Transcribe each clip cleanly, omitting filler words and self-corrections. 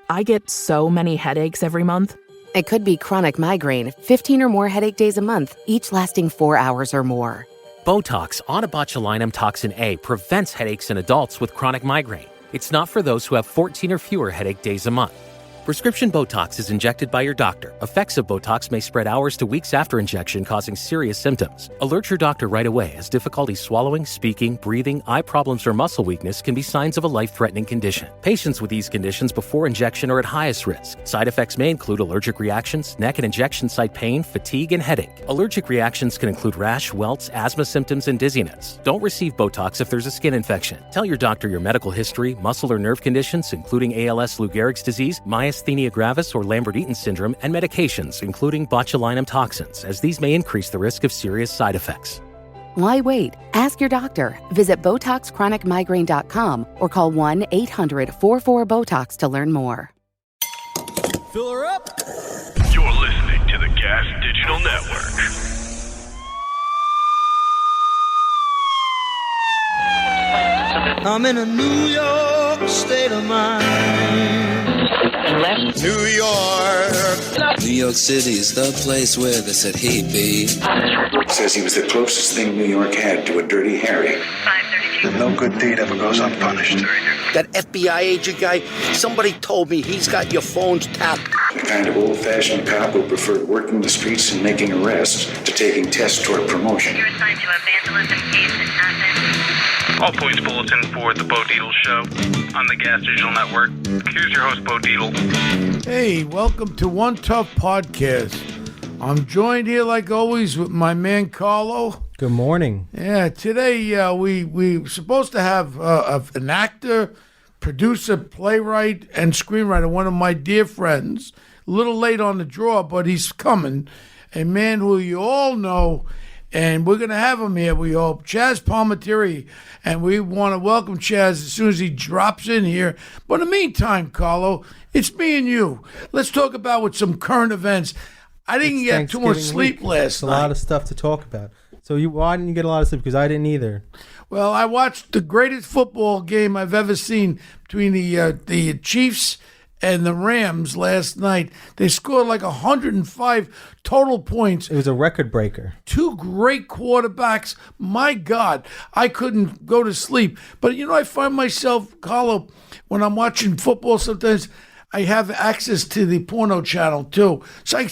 I get so many headaches every month. It could be chronic migraine, 15 or more headache days a month, each lasting 4 hours or more. Botox, onabotulinum toxin A, prevents headaches in adults with chronic migraine. It's not for those who have 14 or fewer headache days a month. Prescription Botox is injected by your doctor. Effects of Botox may spread hours to weeks after injection, causing serious symptoms. Alert your doctor right away, as difficulty swallowing, speaking, breathing, eye problems, or muscle weakness can be signs of a life-threatening condition. Patients with these conditions before injection are at highest risk. Side effects may include allergic reactions, neck and injection site pain, fatigue, and headache. Allergic reactions can include rash, welts, asthma symptoms, and dizziness. Don't receive Botox if there's a skin infection. Tell your doctor your medical history, muscle or nerve conditions, including ALS, Lou Gehrig's disease, myasthenia gravis or Lambert-Eaton syndrome, and medications, including botulinum toxins, as these may increase the risk of serious side effects. Why wait? Ask your doctor. Visit BotoxChronicMigraine.com or call 1-800-44-BOTOX to learn more. Fill her up. You're listening to the Gas Digital Network. I'm in a New York state of mind. New York. New York City is the place where they said he'd be. Says he was the closest thing New York had to a Dirty Harry. 532. No good deed ever goes unpunished. That FBI agent guy, somebody told me he's got your phones tapped. The kind of old-fashioned cop who preferred working the streets and making arrests to taking tests toward promotion. You're assigned to a vandalism case in Athens. All points bulletin for the Bo Dietl Show on the Gas Digital Network. Here's your host, Bo Dietl. Hey, welcome to One Tough Podcast. I'm joined here, like always, with my man Carlo. Good morning. Yeah, today we're supposed to have an actor, producer, playwright, and screenwriter, one of my dear friends. A little late on the draw, but he's coming. A man who you all know, and we're going to have him here, we hope, Chazz Palminteri. And we want to welcome Chazz as soon as he drops in here. But in the meantime, Carlo, it's me and you. Let's talk about with some current events. I didn't get too much sleep last night. A lot of stuff to talk about. So why didn't you get a lot of sleep? Because I didn't either. Well, I watched the greatest football game I've ever seen between the Chiefs and the Rams last night. They scored like 105 total points. It was a record breaker. Two great quarterbacks. My God, I couldn't go to sleep. But, I find myself, Carlo, when I'm watching football sometimes, I have access to the porno channel, too. So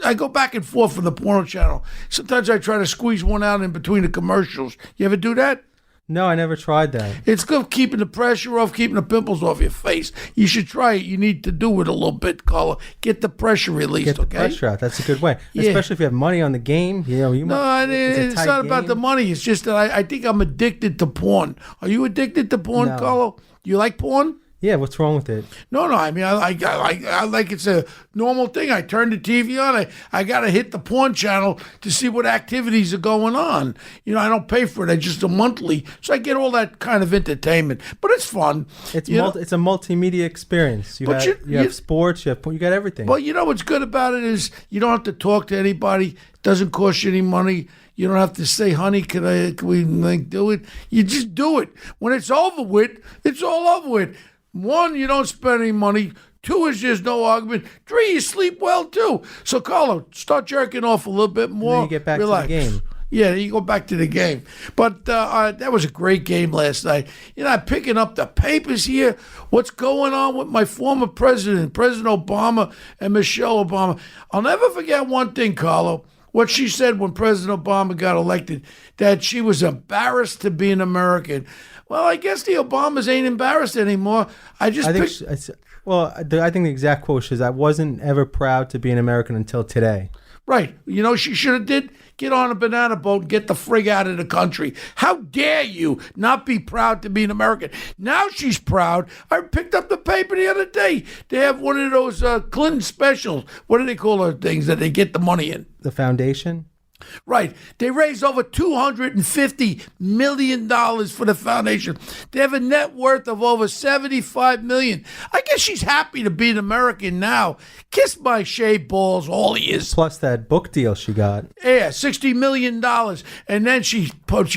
I go back and forth from the porno channel. Sometimes I try to squeeze one out in between the commercials. You ever do that? No, I never tried that. It's good keeping the pressure off, keeping the pimples off your face. You should try it. You need to do it a little bit, Carlo. Get the pressure released, Get the pressure out. That's a good way. Yeah. Especially if you have money on the game. It's not about the money. It's just that I think I'm addicted to porn. Are you addicted to porn, No. Carlo? You like porn? Yeah, what's wrong with it? No. I mean, I like it's a normal thing. I turn the TV on. I got to hit the porn channel to see what activities are going on. I don't pay for it. I just a monthly, so I get all that kind of entertainment. But it's fun. It's a multimedia experience. You have sports. You got everything. Well, what's good about it is you don't have to talk to anybody. It doesn't cost you any money. You don't have to say, honey, can we do it? You just do it. When it's over with, it's all over with. 1, you don't spend any money. 2 is there's no argument. 3, you sleep well too. So, Carlo, start jerking off a little bit more. And then you get back Relax. to the game. Yeah, you go back to the game. But that was a great game last night. I'm picking up the papers here. What's going on with my former president, President Obama and Michelle Obama? I'll never forget one thing, Carlo. What she said when President Obama got elected, that she was embarrassed to be an American. Well, I guess the Obamas ain't embarrassed anymore. I think the exact quote is, I wasn't ever proud to be an American until today. Right. She should have did get on a banana boat and get the frig out of the country. How dare you not be proud to be an American? Now she's proud. I picked up the paper the other day. They have one of those Clinton specials. What do they call those things that they get the money in? The foundation? Right. They raised over $250 million for the foundation. They have a net worth of over $75 million. I guess she's happy to be an American now. Kiss my shaved balls, all he is. Plus that book deal she got. Yeah, $60 million. And then she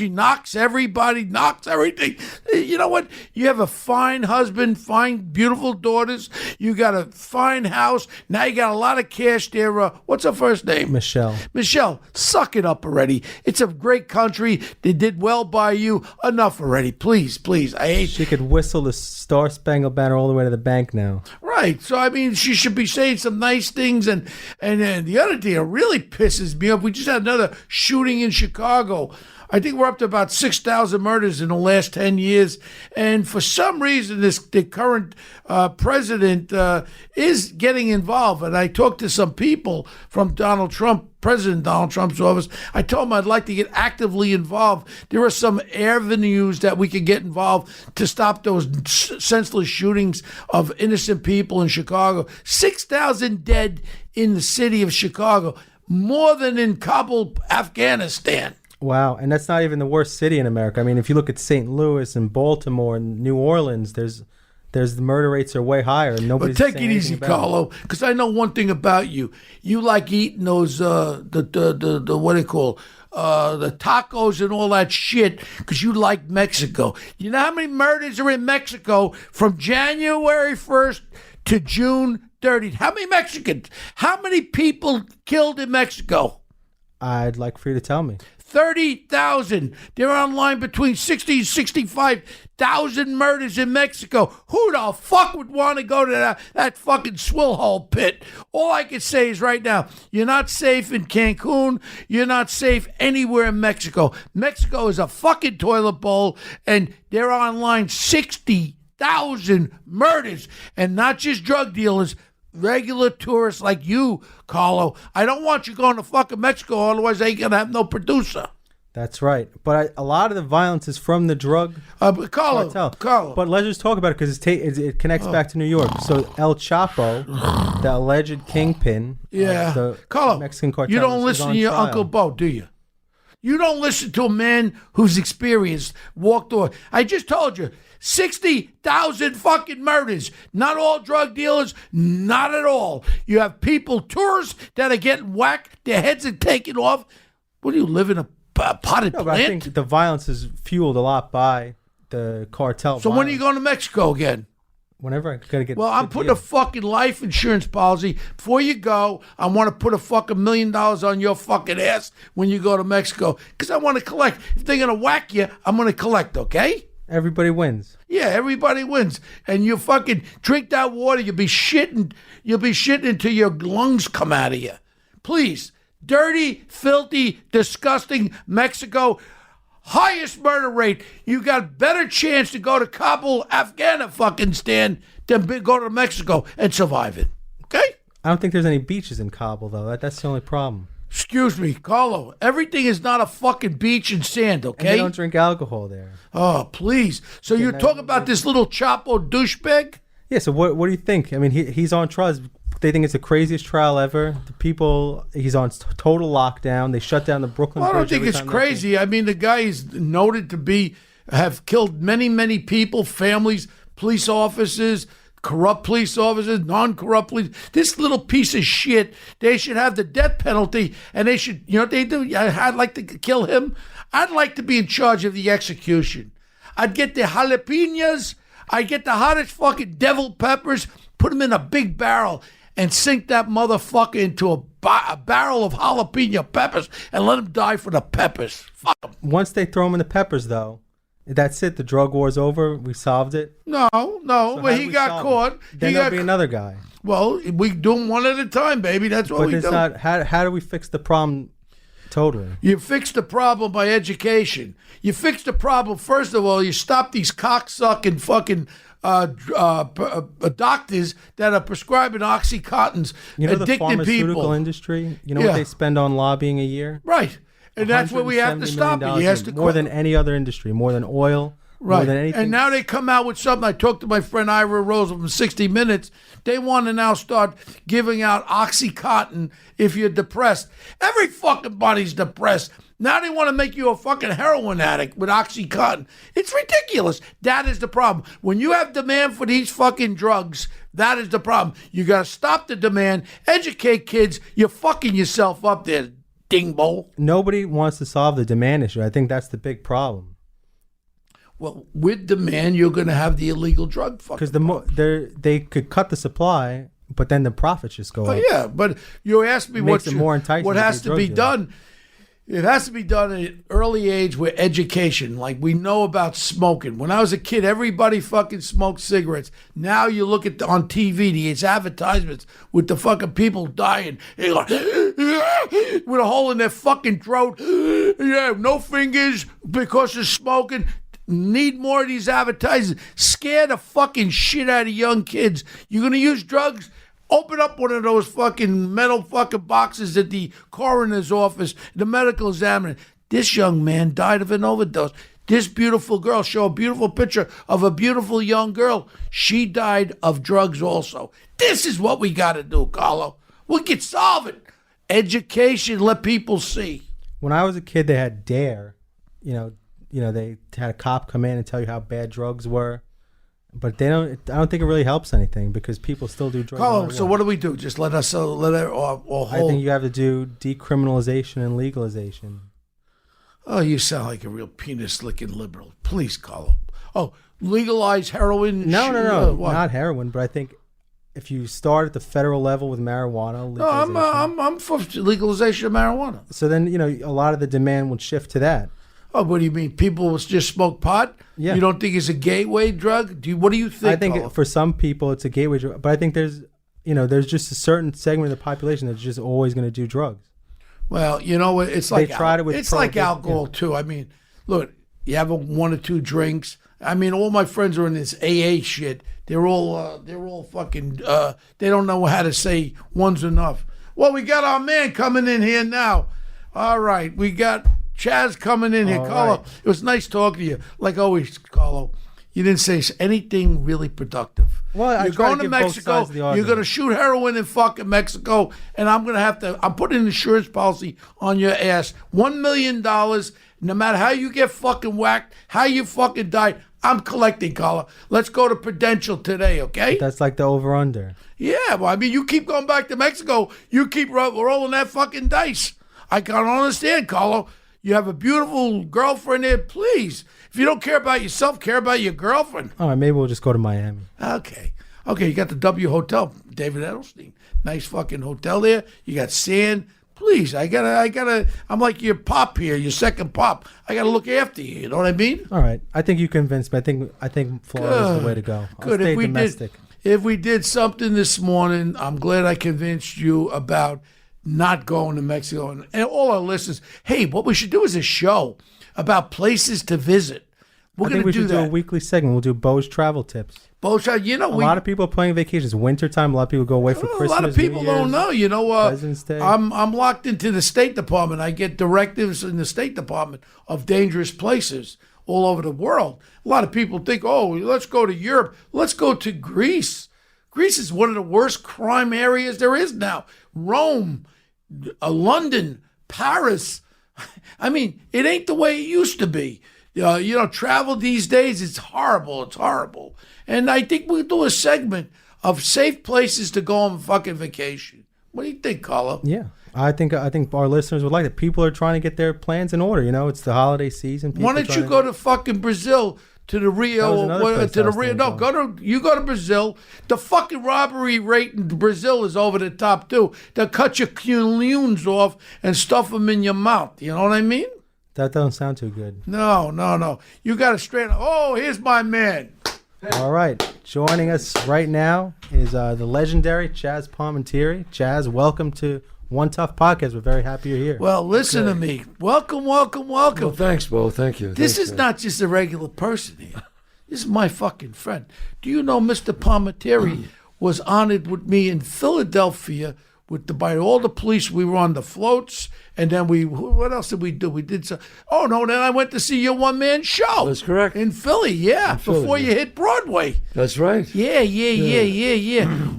knocks everybody, knocks everything. You know what? You have a fine husband, fine, beautiful daughters. You got a fine house. Now you got a lot of cash there. What's her first name? Michelle. Michelle, suck it up already. It's a great country. They did well by you. Enough already. Please, please. I hate. She could whistle the Star Spangled Banner all the way to the bank now. Right. So, I mean, she should be saying some nice things. And then the other thing that really pisses me off, we just had another shooting in Chicago. I think we're up to about 6,000 murders in the last 10 years. And for some reason, the current president is getting involved. And I talked to some people from President Donald Trump's office. I told him I'd like to get actively involved. There are some avenues that we could get involved to stop those senseless shootings of innocent people in Chicago. 6,000 dead in the city of Chicago, more than in Kabul, Afghanistan. Wow, and that's not even the worst city in America. I mean, if you look at St. Louis and Baltimore and New Orleans, there's the murder rates are way higher. And nobody's but take it easy, Carlo, because I know one thing about you. You like eating those what do you call the tacos and all that shit because you like Mexico. You know how many murders are in Mexico from January 1st to June 30th? How many Mexicans? How many people killed in Mexico? I'd like for you to tell me. 30,000. They're online between 60 and 65,000 murders in Mexico. Who the fuck would want to go to that fucking swill hole pit? All I can say is right now, you're not safe in Cancun. You're not safe anywhere in Mexico. Mexico is a fucking toilet bowl, and they're online 60,000 murders, and not just drug dealers. Regular tourists like you, Carlo. I don't want you going to fucking Mexico, otherwise they ain't gonna have no producer. That's right. But a lot of the violence is from the drug Carlo. But let's just talk about it because it connects back to New York. So El Chapo, the alleged kingpin, the Carlo, Mexican cartel, you don't listen to your trial. Uncle Bo, do you? You don't listen to a man who's experienced, walked over. I just told you, 60,000 fucking murders. Not all drug dealers, not at all. You have people, tourists, that are getting whacked. Their heads are taken off. What do you live in a potted plant? But I think the violence is fueled a lot by the cartel. So when are you going to Mexico again? Whenever I gotta get. Well, I'm putting a fucking life insurance policy. Before you go, I want to put a fucking $1 million on your fucking ass when you go to Mexico. Because I want to collect. If they're going to whack you, I'm going to collect, okay? Everybody wins. Yeah, everybody wins. And you fucking drink that water, you'll be shitting until your lungs come out of you. Please. Dirty, filthy, disgusting Mexico. Highest murder rate. You got better chance to go to Kabul, Afghanistan than go to Mexico and survive it. Okay? I don't think there's any beaches in Kabul, though. That's the only problem. Excuse me, Carlo. Everything is not a fucking beach and sand, okay? And they don't drink alcohol there. Oh, please. So you're talking about this little Chapo douchebag? Yeah, so what do you think? I mean, he's on trial. They think it's the craziest trial ever. The people, he's on total lockdown. They shut down the Brooklyn Bridge. I don't think it's crazy. I mean, the guy is noted to have killed many, many people, families, police officers, corrupt police officers, non-corrupt police. This little piece of shit, they should have the death penalty, and they should, you know what they do? I'd like to kill him. I'd like to be in charge of the execution. I'd get the jalapenos. I'd get the hottest fucking devil peppers, put them in a big barrel, and sink that motherfucker into a barrel of jalapeno peppers and let him die for the peppers. Fuck him. Once they throw him in the peppers, though, that's it. The drug war's over. We solved it. No, So but he got caught. Then there'll be another guy. Well, we do them one at a time, baby. That's what we do. But it's not. How do we fix the problem totally? You fix the problem by education. You fix the problem, first of all, you stop these cocksucking fucking doctors that are prescribing Oxycontins, you know, addicting the pharmaceutical people. industry, you know what they spend on lobbying a year? Right. And that's what we have to stop it. More than any other industry, more than oil, more than anything. And now they come out with something. I talked to my friend Ira Rose from 60 Minutes. They want to now start giving out Oxycontin if you're depressed. Every fucking body's depressed. Now they want to make you a fucking heroin addict with Oxycontin. It's ridiculous. That is the problem. When you have demand for these fucking drugs, that is the problem. You got to stop the demand, educate kids. You're fucking yourself up there, dingbo. Nobody wants to solve the demand issue. I think that's the big problem. Well, with demand, you're going to have the illegal drug fucking. Because they could cut the supply, but then the profits just go up. Yeah, but you asked me what has to be done. It has to be done at an early age with education. Like we know about smoking. When I was a kid, everybody fucking smoked cigarettes. Now you look at on TV, these advertisements with the fucking people dying. They go, with a hole in their fucking throat. Yeah, no fingers because of smoking. Need more of these advertisements. Scare the fucking shit out of young kids. You're going to use drugs? Open up one of those fucking metal fucking boxes at the coroner's office, the medical examiner. This young man died of an overdose. This beautiful girl, show a beautiful picture of a beautiful young girl. She died of drugs also. This is what we got to do, Carlo. We can solve it. Education, let people see. When I was a kid, they had DARE. They had a cop come in and tell you how bad drugs were. But I don't think it really helps anything because people still do drugs. Carlo, so what do we do? Just let us let it or hold. I think you have to do decriminalization and legalization. Oh, you sound like a real penis-licking liberal. Please, Carlo. Oh, legalize heroin? No, not heroin. But I think if you start at the federal level with marijuana, legalization. No, I'm for legalization of marijuana. So then a lot of the demand would shift to that. Oh, what do you mean? People will just smoke pot? Yeah. You don't think it's a gateway drug? What do you think? I think for some people it's a gateway drug, but I think there's just a certain segment of the population that's just always going to do drugs. Well, it's like it's like alcohol too. I mean, look, you have one or two drinks. I mean, all my friends are in this AA shit. They're all fucking. They don't know how to say one's enough. Well, we got our man coming in here now. All right, we got Chazz coming in here. Carlo, right. It was nice talking to you. Like always, Carlo, you didn't say anything really productive. Well, you're going to Mexico. You're going to shoot heroin in fucking Mexico, and I'm putting an insurance policy on your ass. $1 million, no matter how you get fucking whacked, how you fucking die, I'm collecting, Carlo. Let's go to Prudential today, okay? That's like the over-under. Yeah, well, I mean, you keep going back to Mexico. You keep rolling that fucking dice. I can't understand, Carlo. You have a beautiful girlfriend there. Please, if you don't care about yourself, care about your girlfriend. All right, maybe we'll just go to Miami. Okay, you got the W Hotel, David Edelstein. Nice fucking hotel there. You got sand. Please, I gotta. I'm like your pop here, your second pop. I gotta look after you. You know what I mean? All right, I think you convinced me. I think Florida's the way to go. Good. If we did something this morning, I'm glad I convinced you about not going to Mexico. And all our listeners, hey, what we should do is a show about places to visit. I think we should do a weekly segment. We'll do Bo's travel tips. Bo's travel, a lot of people are planning vacations. Wintertime, a lot of people go away for Christmas. A lot of people don't know. President's Day. I'm locked into the State Department. I get directives in the State Department of dangerous places all over the world. A lot of people think, oh, let's go to Europe. Let's go to Greece. Greece is one of the worst crime areas there is now. Rome, London, Paris. I mean, it ain't the way it used to be. Travel these days, it's horrible. It's horrible. And I think we'll do a segment of safe places to go on fucking vacation. What do you think, Carlo? Yeah. I think our listeners would like it. People are trying to get their plans in order. It's the holiday season. Why don't you go to fucking Brazil? To the Rio, you go to Brazil. The fucking robbery rate in Brazil is over the top too. They'll cut your culoons off and stuff them in your mouth. You know what I mean? That doesn't sound too good. No. You got to straighten. Oh, here's my man. All right, joining us right now is the legendary Chazz Palminteri. Chazz, welcome to One Tough Podcast. We're very happy you're here. Well, listen to me. Welcome. Well, thanks, Bo. Thank you. This is not just a regular person here. This is my fucking friend. Do you know Mr. Palminteri was honored with me in Philadelphia by all the police. We were on the floats, and then what else did we do? We did then I went to see your one-man show. That's correct. In Philly, before you hit Broadway. That's right. Yeah.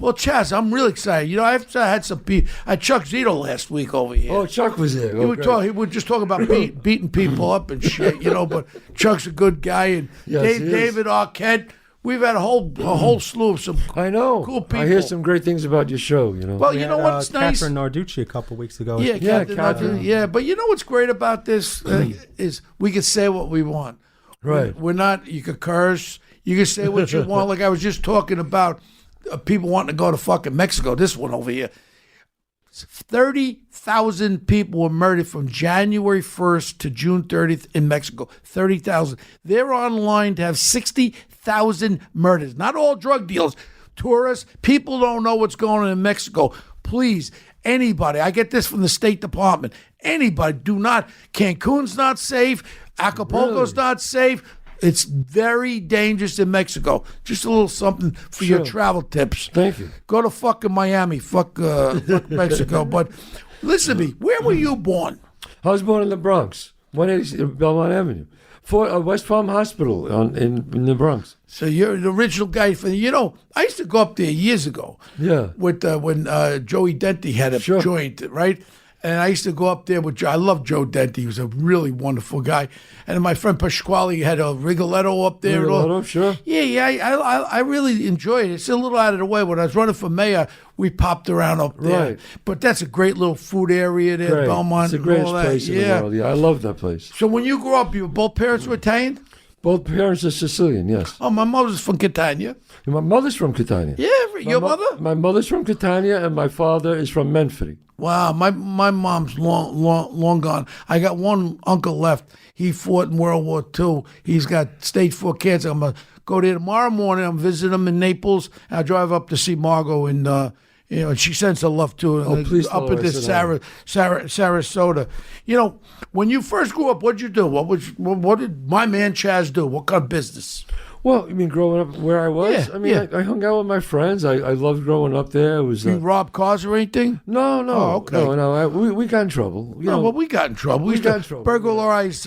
Well, Chazz, I'm really excited. I had some people. I had Chuck Zito last week over here. Oh, Chuck was there. He would just talk about beating people up and shit, but Chuck's a good guy. And David Arquette. We've had a whole slew of some cool people. I hear some great things about your show, Well, you know what's nice? Catherine Narducci a couple weeks ago. Catherine. Yeah, but you know what's great about this is we can say what we want. Right. We're not, you can curse, you can say what you want. Like I was just talking about people wanting to go to fucking Mexico, this one over here. 30,000 people were murdered from January 1st to June 30th in Mexico. 30,000. They're online to have 60,000 murders. Not all drug dealers, tourists. People don't know what's going on in Mexico. Please, anybody. I get this from the State Department. Anybody, Cancun's not safe. Acapulco's not safe. It's very dangerous in Mexico. Just a little something for your travel tips. Thank you. Go to fucking Miami. Fuck Mexico. But listen to me. Where were you born? I was born in the Bronx, 180 Belmont Avenue, West Palm Hospital in the Bronx. So you're the original guy. I used to go up there years ago. Yeah. With when Joey Dente had a joint, right? And I used to go up there with Joe. I love Joe Dente. He was a really wonderful guy. And my friend Pasquale had a Rigoletto up there. Rigoletto, sure. Yeah. I really enjoyed it. It's a little out of the way. When I was running for mayor, we popped around up there. Right. But that's a great little food area there, Great. Belmont. It's the greatest place in the world. Yeah, I love that place. So when you grew up, both parents were Italian? Both parents are Sicilian, yes. Oh, my mother's from Catania. My mother's from Catania. Yeah, your mother? My mother's from Catania, and my father is from Menfrey. Wow, my mom's long gone. I got one uncle left. He fought in World War II. He's got stage 4 cancer. I'm going to go there tomorrow morning. I'm visiting him in Naples. I'll drive up to see Margot, and she sends her love to her. Please up into Sarasota. When you first grew up, what did you do? What did my man Chazz do? What kind of business? Well, you mean growing up where I was? Yeah, I hung out with my friends. I loved growing up there. It was. You robbed cars or anything? No. Oh, okay. No. We got in trouble. We got in trouble. We got in trouble. Burglarize.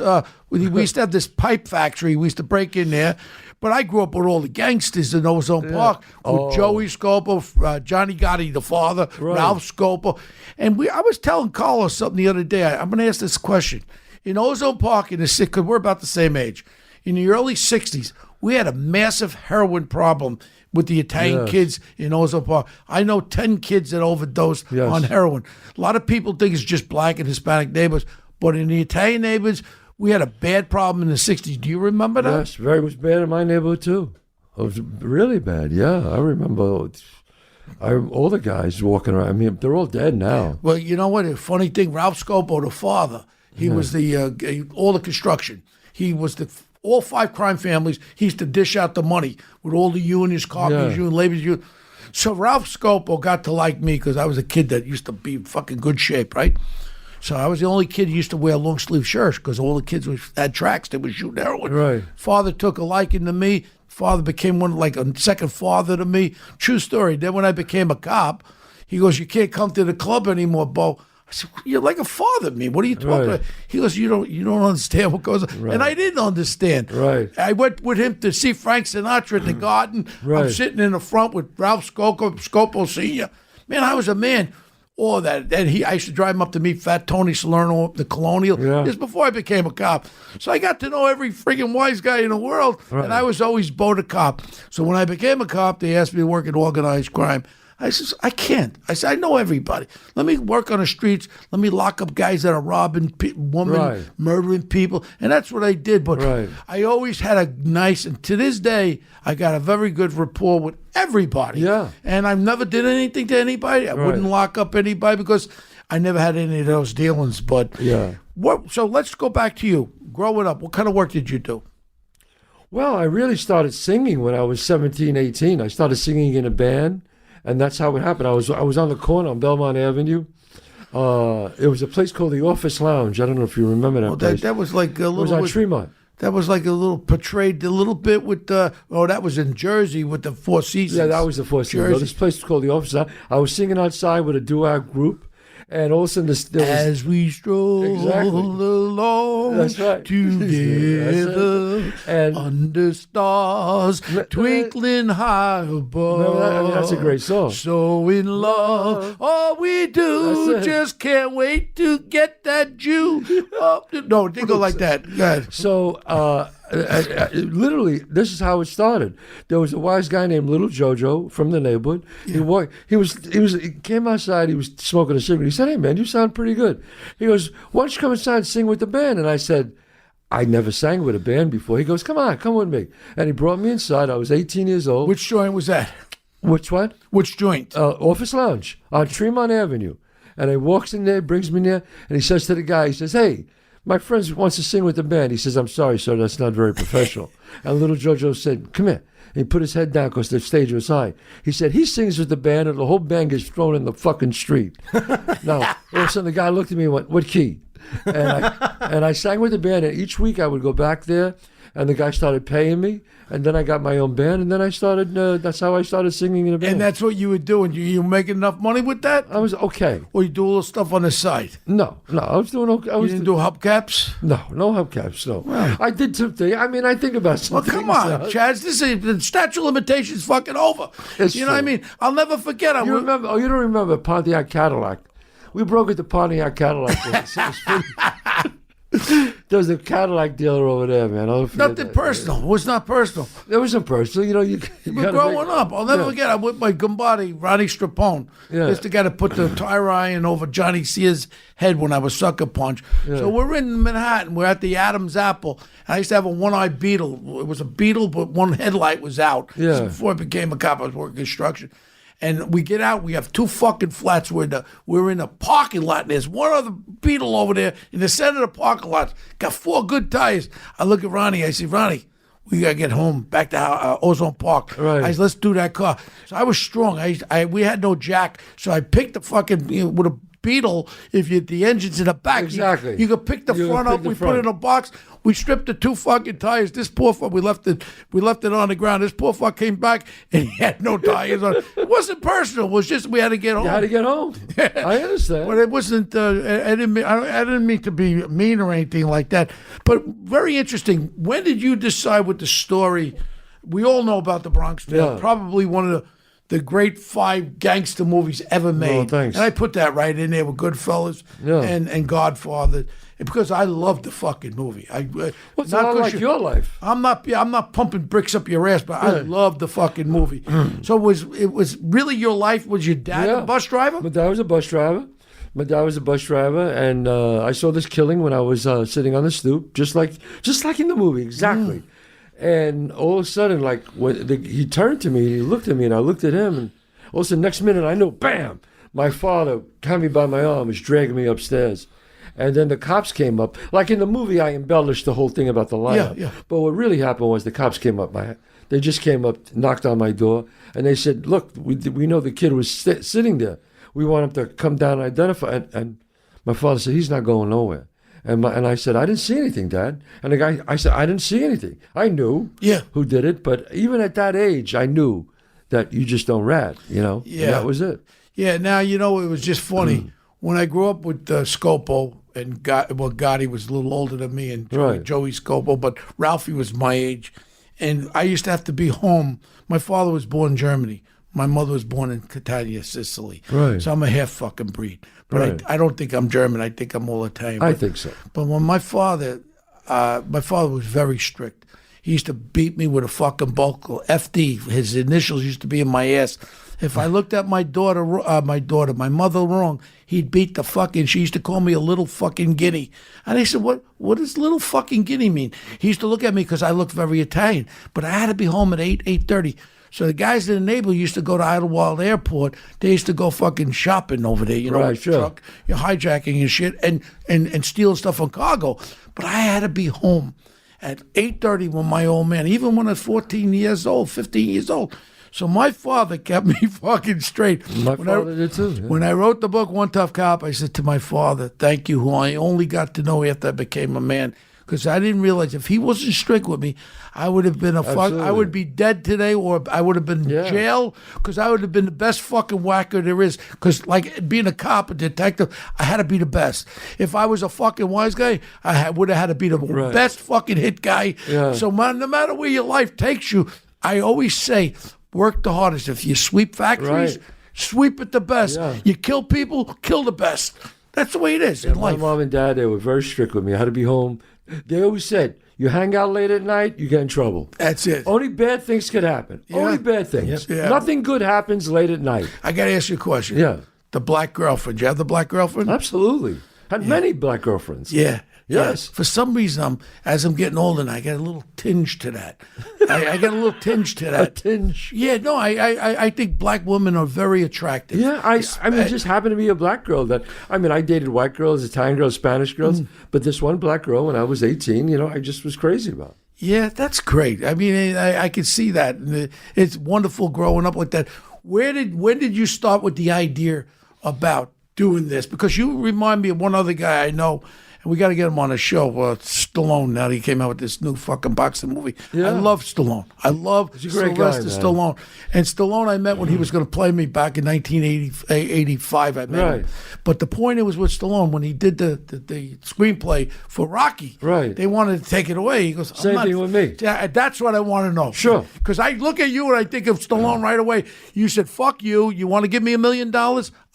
We used to have this pipe factory. We used to break in there. But I grew up with all the gangsters in Ozone Park, with Joey Scopo, Johnny Gotti, the father, Ralph Scopo. And I was telling Carlo something the other day. I'm going to ask this question. In Ozone Park, because we're about the same age, in the early 60s, we had a massive heroin problem with the Italian kids in Ozone Park. I know 10 kids that overdosed on heroin. A lot of people think it's just black and Hispanic neighbors, but in the Italian neighbors, we had a bad problem in the 60s. Do you remember that? Yes, it was bad in my neighborhood, too. It was really bad, yeah. I remember all the guys walking around. I mean, they're all dead now. Well, you know what? A funny thing, Ralph Scopo, the father, he was all the construction. He was all 5 crime families. He used to dish out the money with all the unions, carpenters union, laborers union. So Ralph Scopo got to like me because I was a kid that used to be in fucking good shape, right? So I was the only kid who used to wear long sleeve shirts because all the kids had tracks. They were shooting heroin. Right. Father took a liking to me. Father became like a second father to me. True story. Then when I became a cop, he goes, "You can't come to the club anymore, Bo." I said, "You're like a father to me. What are you talking about?" He goes, "You don't understand what goes on." And I didn't understand. Right. I went with him to see Frank Sinatra at the Garden. I'm sitting in the front with Ralph Scopo Sr. Man, I was a man. All that. And I used to drive him up to meet Fat Tony Salerno up the Colonial. Yeah. This before I became a cop. So I got to know every friggin' wise guy in the world. Right. And I was always Bo the cop. So when I became a cop, they asked me to work in organized crime. I said, I can't. I said, I know everybody. Let me work on the streets. Let me lock up guys that are robbing women, murdering people. And that's what I did. But I always had a nice, and to this day, I got a very good rapport with everybody. Yeah. And I never did anything to anybody. I wouldn't lock up anybody because I never had any of those dealings. But so let's go back to you. Growing up, what kind of work did you do? Well, I really started singing when I was 17, 18. I started singing in a band. And that's how it happened. I was on the corner on Belmont Avenue. It was a place called the Office Lounge. I don't know if you remember that place. That was like a little... It was on Tremont. That was like a little portrayed a little bit with the. Oh, that was in Jersey with the Four Seasons. Yeah, that was the Four Seasons. This place was called the Office. I was singing outside with a duo group, and all of a sudden as we stroll along That's right. together and under stars twinkling high above. That's a great song. So in love, all we do just can't wait to get that Jew up. No, it didn't go like that. Go ahead. So literally, this is how it started. There was a wise guy named Little Jojo from the neighborhood. Yeah. He came outside. He was smoking a cigarette. He said, "Hey man, you sound pretty good." He goes, "Why don't you come inside and sing with the band?" And I said, "I never sang with a band before." He goes, "Come on, come with me." And he brought me inside. I was 18 years old. Which joint was that? Which one? Which joint? Office Lounge on Tremont Avenue. And he walks in there, brings me near, and he says to the guy, he says, "Hey, my friend wants to sing with the band." He says, "I'm sorry, sir, that's not very professional." And little Jojo said, "Come here." And he put his head down because the stage was high. He said, "He sings with the band and the whole band gets thrown in the fucking street." Now, all of a sudden the guy looked at me and went, "What key?" And I sang with the band, and each week I would go back there, and the guy started paying me, and then I got my own band, and then I started, that's how I started singing in a band. And that's what you were doing? You making enough money with that? I was okay. Or you do a little stuff on the side? No, I was doing okay. You didn't do hubcaps? No hubcaps, no. Well, I did some things. I mean, I think about some Well, things. come on, Chaz. The statute of limitations fucking over. It's you know what I true. mean? I'll never forget. You remember? Oh, you don't remember Pontiac Cadillac? We broke into Pontiac Cadillac. There's a Cadillac dealer over there, man. Nothing personal. It was not personal. It wasn't personal. You know, you were growing up. I'll never forget. I'm with my Gumbati, Ronnie Strapone. Yeah. He's the guy that put the tire iron over Johnny Sears' head when I was Sucker Punch. Yeah. So we're in Manhattan. We're at the Adam's Apple. And I used to have a one-eyed Beetle. It was a Beetle, but one headlight was out. Yeah. This is before I became a cop. I was working construction. And we get out. We have two fucking flats. We're in a parking lot. And there's one other Beetle over there in the center of the parking lot. Got 4 good tires. I look at Ronnie. I say, "Ronnie, we gotta get home back to Ozone Park." Right. I said, "Let's do that car." So I was strong. We had no jack, so I picked the fucking with a Beetle. If the engine's in the back, Exactly. you could pick the front up. We put it in a box. We stripped the 2 fucking tires. This poor fuck, we left it on the ground. This poor fuck came back and he had no tires on. It wasn't personal. It was just we had to get home. You had to get home. I understand. But it wasn't. I didn't mean to be mean or anything like that. But very interesting. When did you decide with the story? We all know about the Bronx Tale. Yeah. Probably one of the great 5 gangster movies ever made. thanks. And I put that right in there with Goodfellas and Godfather because I loved the fucking movie. What's not like your life? I'm not pumping bricks up your ass, but I loved the fucking movie. So it was really your life? Was your dad a bus driver? My dad was a bus driver. And I saw this killing when I was sitting on the stoop, just like in the movie, exactly. And all of a sudden, like he turned to me, and he looked at me, and I looked at him, and all of a sudden, next minute, I know, bam! My father had me by my arm, was dragging me upstairs. And then the cops came up. Like in the movie, I embellished the whole thing about the lineup. Yeah. But what really happened was the cops came up. They just came up, knocked on my door, and they said, "Look, we know the kid was sitting there. We want him to come down and identify." And my father said, "He's not going nowhere." And I said, "I didn't see anything, Dad." And the guy, I said, "I didn't see anything." I knew who did it, but even at that age, I knew that you just don't rat, Yeah. And that was it. Yeah, now, it was just funny. When I grew up with Scopo, and Gotti was a little older than me, and Joey Scopo, but Ralphie was my age. And I used to have to be home. My father was born in Germany. My mother was born in Catania, Sicily. Right. So I'm a half fucking breed. But I don't think I'm German. I think I'm all Italian. I think so. But when my father was very strict. He used to beat me with a fucking buckle. FD, his initials used to be in my ass. If I looked at my mother wrong, he'd beat the fucking, she used to call me a little fucking guinea. And I said, what does little fucking guinea mean? He used to look at me because I looked very Italian. But I had to be home at 8:30. So the guys in the neighborhood used to go to Idlewild Airport. They used to go fucking shopping over there, with the truck, you're hijacking and shit, and stealing stuff on cargo. But I had to be home at 8:30 when my old man, even when I was 15 years old. So my father kept me fucking straight. My father did too. Yeah. When I wrote the book, One Tough Cop, I said to my father, "Thank you, who I only got to know after I became a man, because I didn't realize if he wasn't strict with me, I would have been I would be dead today, or I would have been in jail, because I would have been the best fucking whacker there is. Because like being a cop, a detective, I had to be the best. If I was a fucking wise guy, I would have had to be the best fucking hit guy. Yeah. So man, no matter where your life takes you, I always say, work the hardest. If you sweep factories, sweep it the best. Yeah. You kill people, kill the best. That's the way it is in life. My mom and dad, they were very strict with me. I had to be home. They always said, you hang out late at night, you get in trouble. That's it. Only bad things could happen. Yeah. Only bad things. Yeah. Nothing good happens late at night. I got to ask you a question. Yeah. The black girlfriend. You have the black girlfriend? Absolutely. Had many black girlfriends. Yeah. Yes. For some reason, as I'm getting older, I get a little tinge to that. I get a little tinge to that. A tinge. Yeah, no, I think black women are very attractive. Yeah, I mean, it just happened to be a black girl I dated white girls, Italian girls, Spanish girls, but this one black girl when I was 18, I just was crazy about. Yeah, that's great. I mean, I can see that. It's wonderful growing up like that. When did you start with the idea about doing this? Because you remind me of one other guy I know, and we got to get him on the show. Stallone, now that he came out with this new fucking boxing movie. Yeah. I love Stallone. I love Sylvester Stallone. And Stallone I met when he was going to play me back in 1985. I met him. But the point it was with Stallone, when he did the screenplay for Rocky, they wanted to take it away. He goes, Same thing with me. Yeah, that's what I want to know. Sure. Because I look at you and I think of Stallone right away. You said, fuck you. You want to give me $1 million?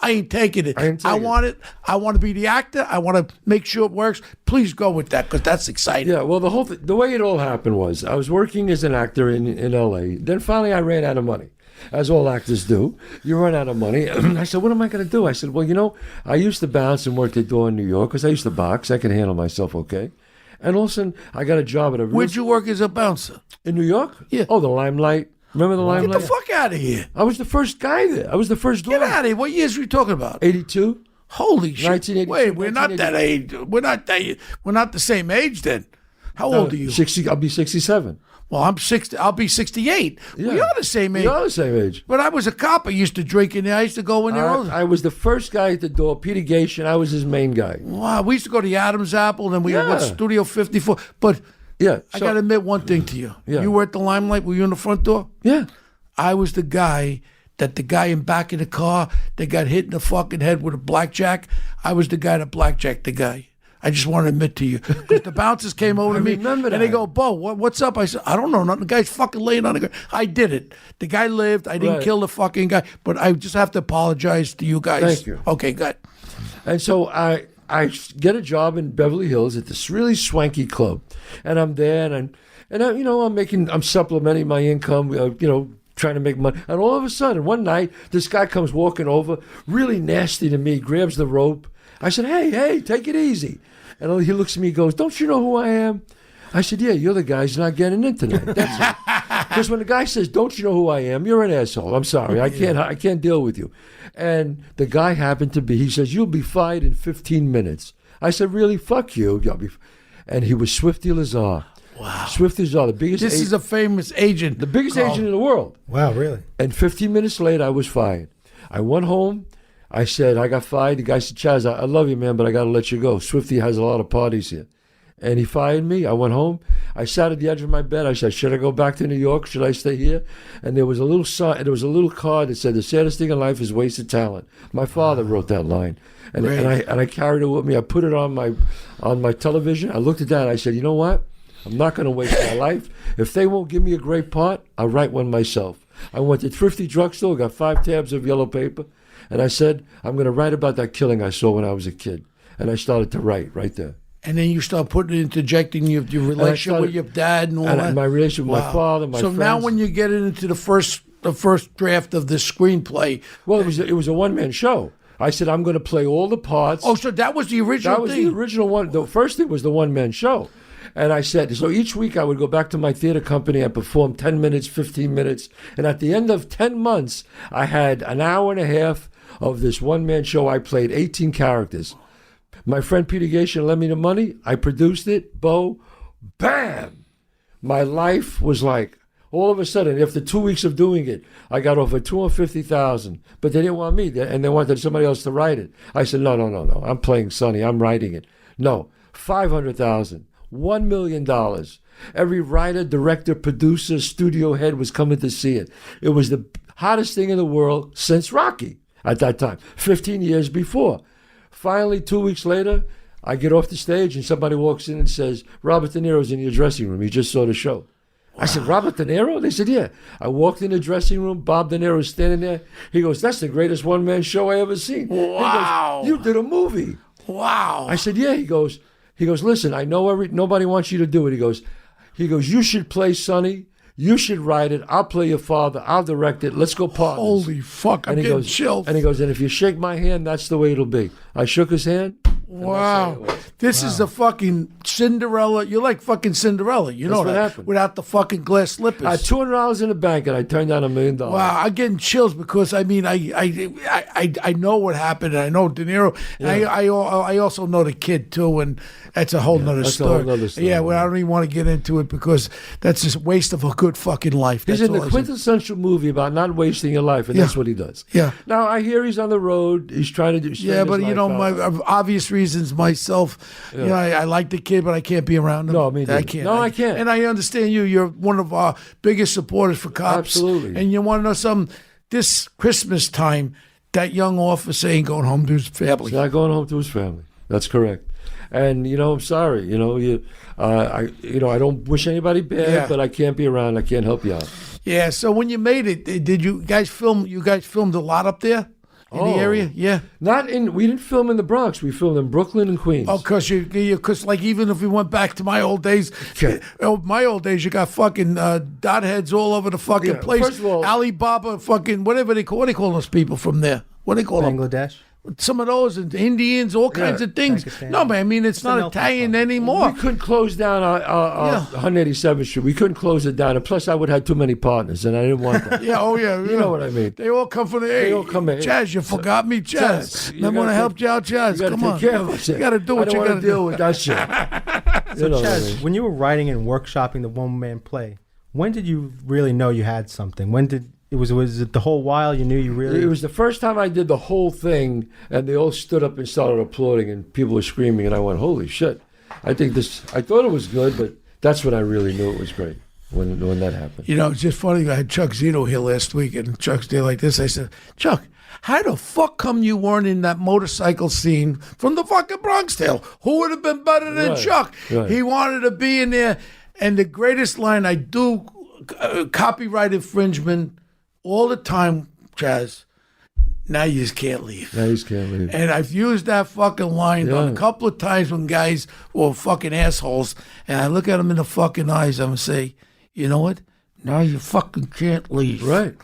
I ain't taking it. I want it. I want to be the actor. I want to make sure it works. Please go with that, because that's exciting. Yeah, well, the way it all happened was I was working as an actor in L.A. Then finally I ran out of money, as all actors do. You run out of money. I said, what am I going to do? I said, well, I used to bounce and work the door in New York because I used to box. I could handle myself okay. And all of a sudden, I got a job at a... Where'd you work as a bouncer? In New York? Yeah. Oh, the Limelight. Remember the Limelight? Get the fuck out of here. I was the first guy there. I was the first door. Get out of here. What years are we talking about? 82. Holy shit. 1982. Wait, we're not that age. We're not the same age then. How old are you? 60. I'll be 67. Well, I'm 60. I'll be 68. Yeah. We are the same age. We are the same age. But I was a cop. I used to drink in there. I used to go in there. I was the first guy at the door. Peter Gation, I was his main guy. Wow. We used to go to the Adam's Apple, and then we went to Studio 54. But yeah, I got to admit one thing to you. Yeah. You were at the Limelight. Were you in the front door? Yeah. I was the guy that the guy in back of the car that got hit in the fucking head with a blackjack. I was the guy that blackjacked the guy. I just want to admit to you. Because the bouncers came over to me and they go, Bo, what's up? I said, I don't know nothing. The guy's fucking laying on the ground. I did it. The guy lived. I didn't kill the fucking guy. But I just have to apologize to you guys. Thank you. Okay, good. And so I get a job in Beverly Hills at this really swanky club. And I'm there and I'm supplementing my income, trying to make money. And all of a sudden, one night, this guy comes walking over, really nasty to me, grabs the rope. I said, hey, take it easy. And he looks at me and goes, don't you know who I am? I said, yeah, you're the guy who's not getting in tonight. That's it. Because when the guy says, don't you know who I am? You're an asshole. I'm sorry. I can't deal with you. And the guy happened to be, he says, you'll be fired in 15 minutes. I said, really? Fuck you. And he was Swifty Lazar. Wow. Swifty Lazar, the biggest This is a famous agent. The biggest agent in the world. Wow, really? And 15 minutes later, I was fired. I went home. I said, I got fired. The guy said, Chazz, I love you, man, but I got to let you go. Swifty has a lot of parties here. And he fired me. I went home. I sat at the edge of my bed. I said, should I go back to New York? Should I stay here? And there was a little sign. There was a little card that said, the saddest thing in life is wasted talent. My father wrote that line. And I carried it with me. I put it on my television. I looked at that and I said, you know what? I'm not going to waste my life. If they won't give me a great part, I'll write one myself. I went to Thrifty Drugstore, got 5 tabs of yellow paper, and I said, I'm going to write about that killing I saw when I was a kid. And I started to write right there. And then you start interjecting your relationship with your dad and all that. My relationship with my father, my friends. So now when you get into the first draft of this screenplay. Well, it was a one-man show. I said, I'm going to play all the parts. Oh, so that was the original thing? That was the original one. The first thing was the one-man show. And I said, so each week I would go back to my theater company and perform 10 minutes, 15 minutes. And at the end of 10 months, I had an hour and a half of this one-man show. I played 18 characters. My friend Peter Gation lent me the money. I produced it. Bo, bam! My life was like, all of a sudden, after 2 weeks of doing it, I got over $250,000. But they didn't want me, and they wanted somebody else to write it. I said, no. I'm playing Sonny. I'm writing it. No, $500,000. $1 million. Every writer, director, producer, studio head was coming to see it. It was the hottest thing in the world since Rocky at that time, 15 years before. Finally, 2 weeks later, I get off the stage and somebody walks in and says, Robert De Niro's in your dressing room. He just saw the show. I said, Robert De Niro? They said, yeah. I walked in the dressing room. Bob De Niro's standing there. He goes, that's the greatest one-man show I ever seen. Wow. He goes, you did a movie. Wow. I said, yeah. He goes, listen, I know nobody wants you to do it. He goes, you should play Sonny. You should write it. I'll play your father. I'll direct it. Let's go partners. Holy fuck, I'm getting chills. And he goes, and if you shake my hand, that's the way it'll be. I shook his hand. Wow. This is the fucking Cinderella. You're like fucking Cinderella. You know That's what that. happened. Without the fucking glass slippers. I had $200 in the bank and I turned down $1 million. Wow, I'm getting chills because I mean I know what happened and I know De Niro. And I also know the kid too, and that's a whole nother story. Yeah, well, I don't even want to get into it because that's just a waste of a good fucking life. He's in the quintessential movie about not wasting your life, and that's what he does. Yeah. Now I hear he's on the road. He's trying to do. Yeah, but you know, my obvious reasons myself. Yeah. You know, I like the kid, but I can't be around him. No, me neither. I can't. No, I can't. And I understand you. You're one of our biggest supporters for cops. Absolutely. And you want to know something? This Christmas time, that young officer ain't going home to his family. He's not going home to his family. That's correct. And you know, I'm sorry. You know, I don't wish anybody bad, but I can't be around. I can't help you out. Yeah. So when you made it, did you guys film? You guys filmed a lot up there in the area. Yeah. We didn't film in the Bronx. We filmed in Brooklyn and Queens. Oh, because like even if we went back to my old days, you got fucking dot heads all over the fucking place. First of all, Alibaba, fucking what do they call those people from there? What do they call them? Bangladesh. Some of those and Indians, all kinds of things. Pakistan. No, man, I mean it's not Italian anymore. We couldn't close down 187th Street. We couldn't close it down, and plus I would have too many partners, and I didn't want that. You know what I mean. They all come from the. They all come in. Chazz, you forgot me, Chazz. Remember when I helped you out, Chazz? You Come got to on, take care of us. you got to do what you got to deal do. with that shit. So, Chazz, when you were writing and workshopping the one-man play, when did you really know you had something? Was it the whole while you knew you really? It was the first time I did the whole thing, and they all stood up and started applauding, and people were screaming, and I went, "Holy shit!" I thought it was good, but that's when I really knew it was great when that happened. You know, it's just funny. I had Chuck Zito here last week, and Chuck's there like this. I said, Chuck, how the fuck come you weren't in that motorcycle scene from the fucking Bronx Tale? Who would have been better than Chuck? Right. He wanted to be in there, and the greatest line I do, copyright infringement. All the time, Chazz, now you just can't leave. And I've used that fucking line on a couple of times when guys were fucking assholes, and I look at them in the fucking eyes, I'm going to say, you know what? Now you fucking can't leave. Right.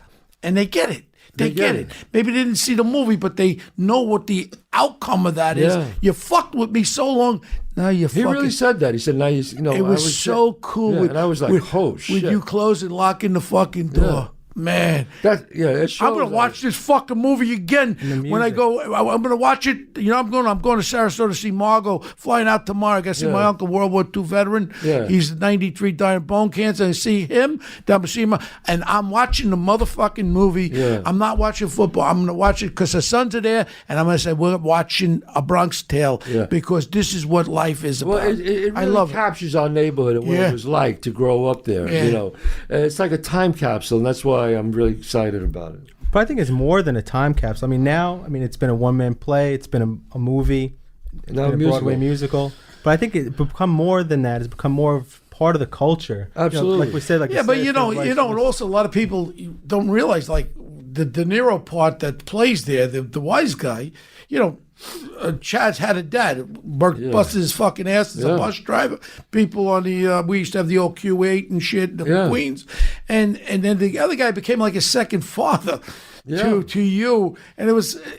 And they get it. They get it. Maybe they didn't see the movie, but they know what the outcome of that is. You fucked with me so long. Now you fucking... He really said that. He said, now you know. It was so cool. And I was like, oh, shit. With you closing, locking the fucking door. Yeah. Man, it shows I'm gonna watch this fucking movie again when I go. I'm gonna watch it. You know, I'm going to Sarasota to see Margot. Flying out tomorrow. I got to see my uncle, World War II veteran. Yeah. He's 93, dying of bone cancer. I see him. Then I'm seeing and I'm watching the motherfucking movie. Yeah. I'm not watching football. I'm gonna watch it because the sons are there, and I'm gonna say we're watching A Bronx Tale because this is what life is about. Well, it really captures our neighborhood and what it was like to grow up there. You know, it's like a time capsule, and that's why I'm really excited about it. But I think it's more than a time capsule. I mean, it's been a one-man play. It's been a movie. It's been a Broadway musical. But I think it's become more than that. It's become more of part of the culture. Absolutely. You know, like we said, but you know, also a lot of people don't realize, like, the De Niro part that plays there, the wise guy, you know, Chazz had a dad, busted his fucking ass as a bus driver. People on the, we used to have the old Q8 and shit, in Queens. And then the other guy became like a second father to you. And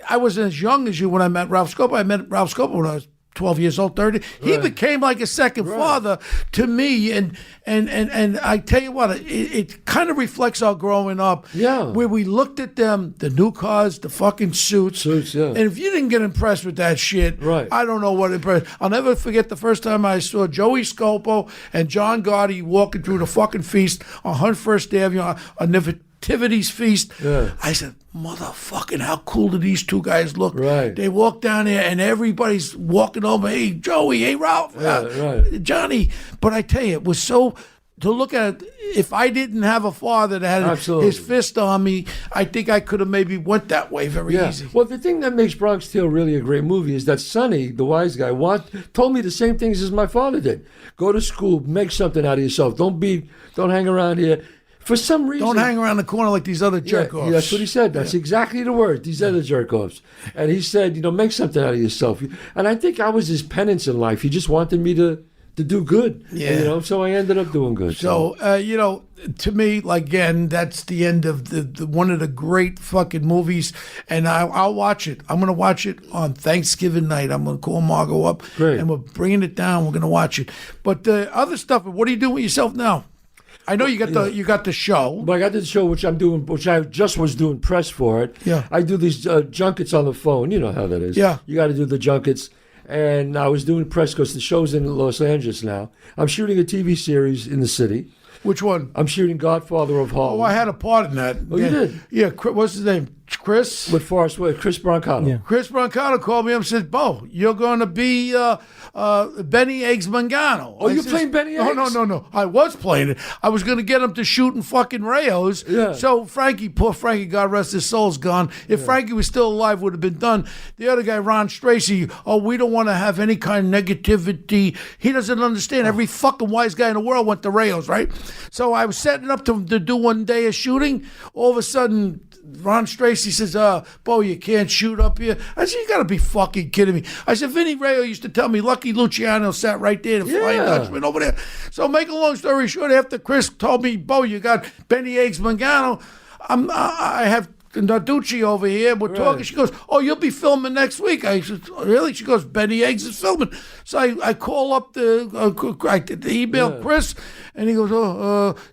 I wasn't as young as you when I met Ralph Scopo. I met Ralph Scopo when I was 12 years old, 30. He became like a second father to me. And I tell you what, it kind of reflects our growing up. Yeah. Where we looked at them, the new cars, the fucking suits. And if you didn't get impressed with that shit, I don't know what impressed. I'll never forget the first time I saw Joey Scopo and John Gotti walking through the fucking feast on 101st Avenue. I'll never Nativity's Feast. Yeah. I said, motherfucking, how cool do these two guys look? Right. They walk down there and everybody's walking over. Hey, Joey. Hey, Ralph. Right. Johnny. But I tell you, it was so. To look at it, if I didn't have a father that had Absolutely. his fist on me, I think I could have maybe went that way very easy. Well, the thing that makes Bronx Tale really a great movie is that Sonny, the wise guy, told me the same things as my father did. Go to school, make something out of yourself. Don't hang around here. For some reason, Don't hang around the corner like these other jerk-offs. Yeah, that's what he said. That's exactly the word. These other jerk-offs. And he said, make something out of yourself. And I think I was his penance in life. He just wanted me to do good. Yeah. So I ended up doing good. So, to me, again, that's the end of the one of the great fucking movies, and I'll watch it. I'm going to watch it on Thanksgiving night. I'm going to call Margot up, and we're bringing it down. We're going to watch it. But the other stuff, what are you doing with yourself now? I know you got the show. But I got the show, which I'm doing, which I just was doing press for it. Yeah. I do these junkets on the phone. You know how that is. Yeah. You got to do the junkets. And I was doing press because the show's in Los Angeles now. I'm shooting a TV series in the city. Which one? I'm shooting Godfather of Harlem. Oh, I had a part in that. Oh, you did? Yeah. What's his name? Chris? With Chris Brancato. Yeah. Chris Brancato called me up and said, Bo, you're going to be Benny Eggs Mangano. Oh, you're playing Benny Eggs? No. I was playing it. I was going to get him to shoot in fucking Rayos. Yeah. So poor Frankie, God rest his soul's gone. If Frankie was still alive, would have been done. The other guy, Ron Stracy, we don't want to have any kind of negativity. He doesn't understand. Every fucking wise guy in the world went to Rayos, right? So I was setting up to do one day of shooting. All of a sudden, Ron Stracy says, Bo, you can't shoot up here. I said, you got to be fucking kidding me. I said, Vinny Rayo used to tell me Lucky Luciano sat right there, the Flying Dutchman over there. So make a long story short, after Chris told me, Bo, you got Benny Eggs Mangano, I have Narducci over here. We're talking. She goes, oh, you'll be filming next week. I said, really? She goes, Benny Eggs is filming. So I call up the email Chris, and he goes,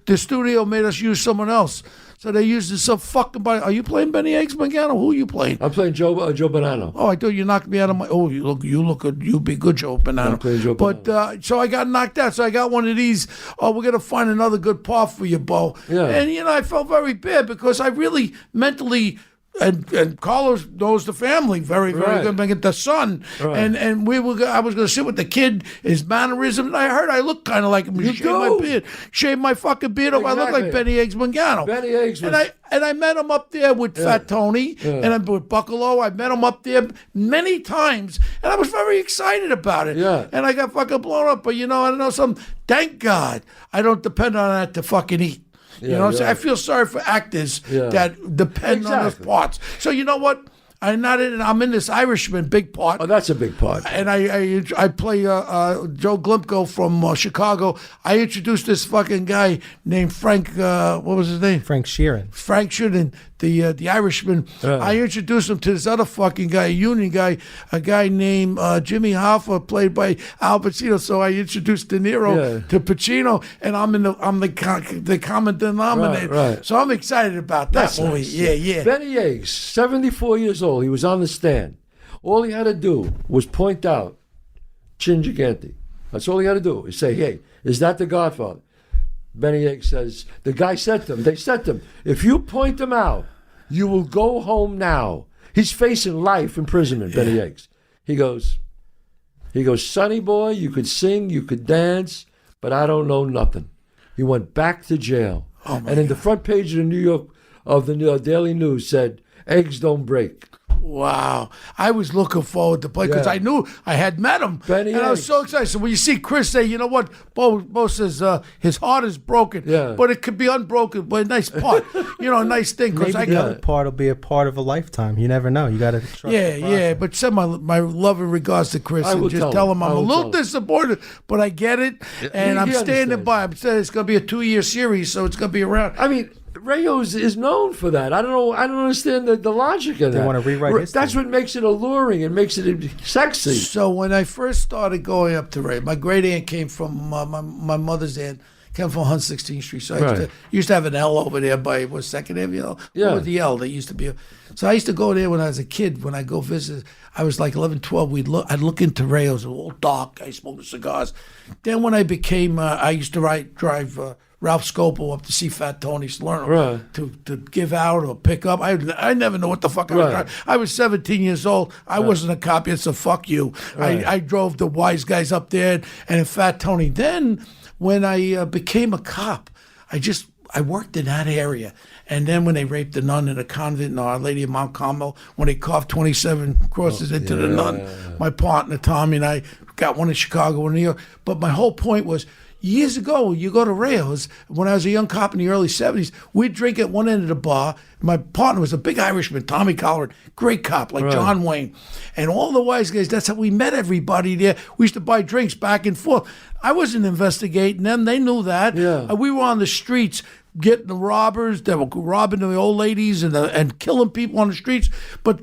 the studio made us use someone else. So they used some fucking body. Are you playing Benny Eggs Mangano? Who are you playing? I'm playing Joe Bonanno. Oh, I thought you knocked me out of my. Oh, you look good. You be good, Joe Bonanno. I'm playing Joe Bonanno. But so I got knocked out. So I got one of these. Oh, we're gonna find another good part for you, Bo. Yeah. And I felt very bad because I really mentally. And Carlos knows the family very, very good. Make the son, and I was going to sit with the kid, his mannerisms. And I heard I look kind of like him. You shave my beard, shave my fucking beard off. I look like Benny Eggs Mangano. Benny Eggs was... And I met him up there with Fat Tony and with Buccalo. I met him up there many times, and I was very excited about it. Yeah. And I got fucking blown up. But I don't know something. Thank God I don't depend on that to fucking eat. So I feel sorry for actors that depend on those parts. So you know what? I'm in this Irishman big part. Oh, that's a big part. And I play Joe Glimko from Chicago. I introduced this fucking guy named Frank. What was his name? Frank Sheeran. Frank Sheeran, the Irishman. I introduced him to this other fucking guy, a union guy, a guy named Jimmy Hoffa, played by Al Pacino. So I introduced De Niro to Pacino, and I'm the common denominator. Right. So I'm excited about that movie. Nice. Yeah. Benny Eggs, 74 years old. He was on the stand. All he had to do was point out Chin Gigante. That's all he had to do. Is say, hey, is that the Godfather? Benny Eggs says, the guy said to him, if you point him out, you will go home now. He's facing life imprisonment, Benny Eggs. He goes, Sonny boy, you could sing, you could dance, but I don't know nothing. He went back to jail. And in the front page of the Daily News said, eggs don't break. Wow. I was looking forward to play because I knew I had met him. Benny and I was so excited. So when you see Chris say, you know what, Bo says his heart is broken, but it could be unbroken, but a nice part. a nice thing. Maybe the other part will be a part of a lifetime. You never know. You got to trust the process. But send my love and regards to Chris and just tell him I'm a little disappointed, but I get it. And I'm standing by. I'm saying it's going to be a 2-year series, so it's going to be around. I mean, Rayos is known for that. I don't know. I don't understand the logic of that. They want to rewrite history. That's what makes it alluring and makes it sexy. So when I first started going up to Ray, my great aunt came from my mother's aunt came from 116th Street. So I used to have an L over there by Second Avenue. What was the L? There used to be. So I used to go there when I was a kid. When I go visit, I was like 11, 12. I'd look into Rayos. It was all dark. I smoked cigars. Then when I became, I used to drive Ralph Scopo up to see Fat Tony Salerno to give out or pick up. I never know what the fuck I was driving. I was 17 years old. I wasn't a cop, so fuck you. I drove the wise guys up there and Fat Tony. Then when I became a cop, I worked in that area. And then when they raped the nun in a convent in Our Lady of Mount Carmel, when they coughed 27 crosses into the nun, my partner Tommy and I got one in Chicago and New York. But my whole point was, years ago, you go to Rayo's, when I was a young cop in the early 70s, we'd drink at one end of the bar. My partner was a big Irishman, Tommy Collar, great cop, like John Wayne. And all the wise guys, that's how we met everybody there. We used to buy drinks back and forth. I wasn't investigating them. They knew that. We were on the streets getting the robbers that were robbing the old ladies and killing people on the streets. But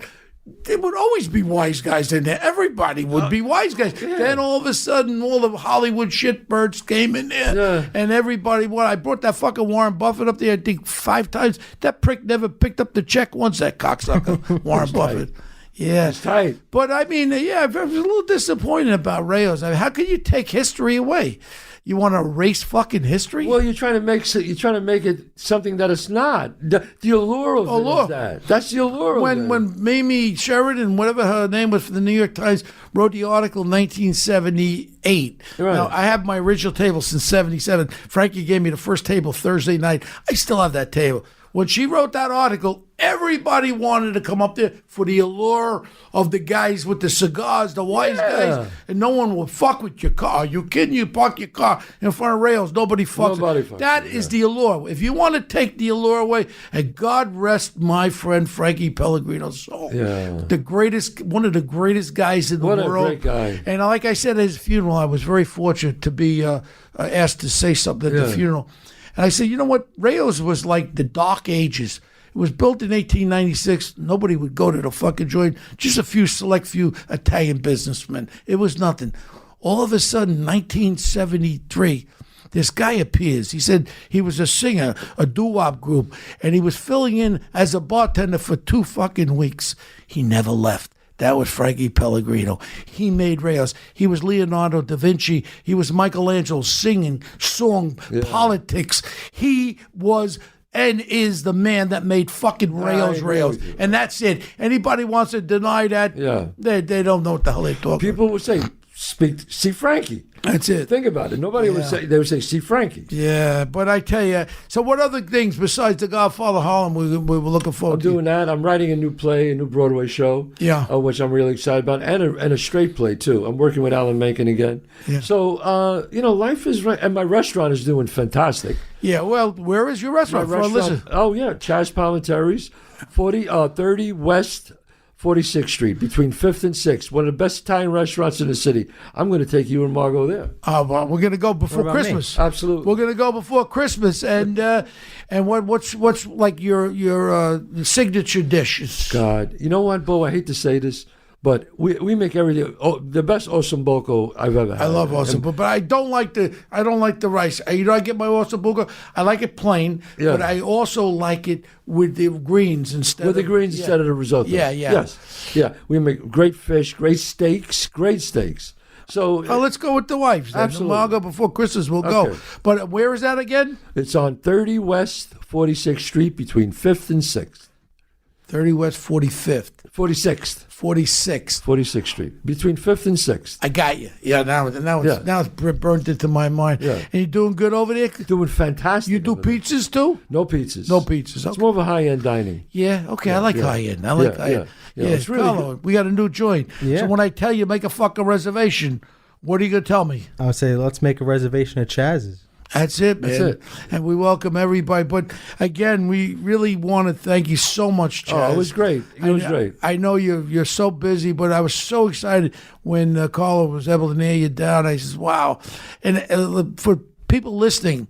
there would always be wise guys in there. Everybody would be wise guys. Then all of a sudden, all the Hollywood shitbirds came in there, and everybody. I brought that fucking Warren Buffett up there, I think 5 times. That prick never picked up the check once. That cocksucker, Warren Buffett. Yeah, it's tight. But I mean, I was a little disappointed about Rayo's. I mean, how can you take history away? You want to erase fucking history? Well, you're trying to make it something that it's not. The allure of it is that. That's the allure of it. When Mamie Sheridan, whatever her name was for the New York Times, wrote the article in 1978. Now, I have my original table since 77. Frankie gave me the first table Thursday night. I still have that table. When she wrote that article, everybody wanted to come up there for the allure of the guys with the cigars, the wise guys, and no one will fuck with your car. You kidding? You park your car in front of Rails, nobody fucks. That is the allure. If you want to take the allure away, and God rest my friend Frankie Pellegrino's soul, the greatest, one of the greatest guys in the world. What a great guy! And like I said at his funeral, I was very fortunate to be asked to say something at the funeral. And I said, you know what? Rayo's was like the Dark Ages. It was built in 1896. Nobody would go to the fucking joint. Just a select few Italian businessmen. It was nothing. All of a sudden, 1973, this guy appears. He said he was a singer, a doo-wop group, and he was filling in as a bartender for 2 fucking weeks. He never left. That was Frankie Pellegrino. He made Rayo's. He was Leonardo da Vinci. He was Michelangelo singing, song, politics. He was and is the man that made fucking Rayo's. And that's it. Anybody wants to deny that, they don't know what the hell they're talking about. People would say, see Frankie. That's it. Think about it. Nobody would say, they would say, see Frankie. Yeah, but I tell you, so what other things besides The Godfather Harlem we were looking forward to? I'm doing that. I'm writing a new play, a new Broadway show, which I'm really excited about, and a straight play, too. I'm working with Alan Menken again. Yeah. So, life is right, and my restaurant is doing fantastic. Yeah, well, where is your restaurant? Oh, yeah, Chazz Palminteri's, 30 West 46th Street, between 5th and 6th, one of the best Italian restaurants in the city. I'm going to take you and Margot there. Well, we're going to go before Christmas. Me? Absolutely. We're going to go before Christmas. And what's like your signature dishes? God, you know what, Bo? I hate to say this, but we make everything. The best ossobuco I've ever had. I love ossobuco, but I don't like the rice. I get my ossobuco. I like it plain, but I also like it with the greens instead. With the greens instead of the risotto. Yeah. We make great fish, great steaks. So let's go with the wives. Then. Absolutely. I'll go before Christmas. We'll go. But where is that again? It's on 30 West 46th Street, between 5th and 6th. 30 West 45th. 46th. 46th Street, between 5th and 6th. I got you. Yeah, now it's burned into my mind. Yeah. And you doing good over there? Doing fantastic. You do pizzas too? No pizzas. Okay. It's more of a high-end dining. Yeah, okay. I like high-end. I like high-end. Yeah, it's really Carlo, we got a new joint. Yeah. So when I tell you make a fucking reservation, what are you going to tell me? I would say let's make a reservation at Chazz's. That's it, man. That's it. And we welcome everybody. But again, we really want to thank you so much, Chazz. Oh, it was great. It was great. I know you're so busy, but I was so excited when Carlo was able to nail you down. I said, wow. And for people listening,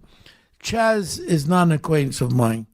Chazz is not an acquaintance of mine.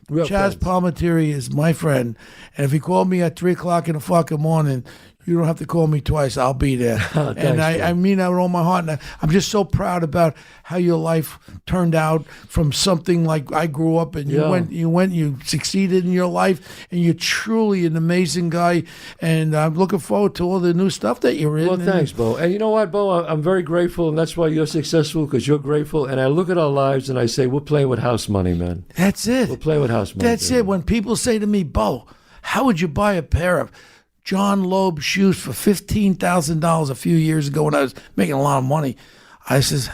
Chazz Palminteri is my friend. And if he called me at 3 o'clock in the fucking morning, You don't have to call me twice. I'll be there. Thanks, and I mean that with all my heart. And I'm just so proud about how your life turned out from something like I grew up and you succeeded in your life, and you're truly an amazing guy. And I'm looking forward to all the new stuff that you're in. Well, thanks, Bo. And you know what, Bo? I'm very grateful, and that's why you're successful, because you're grateful. And I look at our lives and I say, we're playing with house money, man. That's it. We're playing with house money. That's it. When people say to me, Bo, how would you buy a pair of John Loeb shoes for $15,000 a few years ago when I was making a lot of money? I says,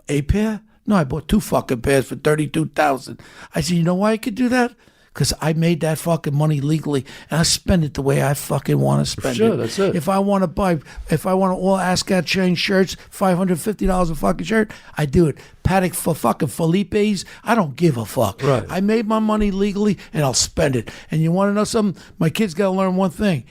a pair? No, I bought 2 fucking pairs for $32,000. I said, you know why I could do that? Because I made that fucking money legally, and I spend it the way I fucking want to spend it. Sure, that's it. If I want all Ascot chain shirts, $550 a fucking shirt, I do it. Paddock for fucking Felipe's, I don't give a fuck. Right. I made my money legally, and I'll spend it. And you want to know something? My kids got to learn one thing.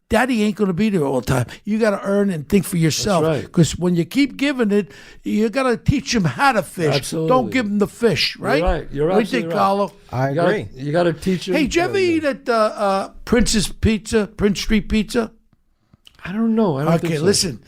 Daddy ain't going to be there all the time. You got to earn and think for yourself. That's right. Because when you keep giving it, you got to teach them how to fish. Absolutely. Don't give them the fish, right? You're right. You're what do you absolutely think, right. Carlo? I agree. You got to teach them. Hey, did you ever eat at Prince Street Pizza? I don't know. I don't think so. Listen.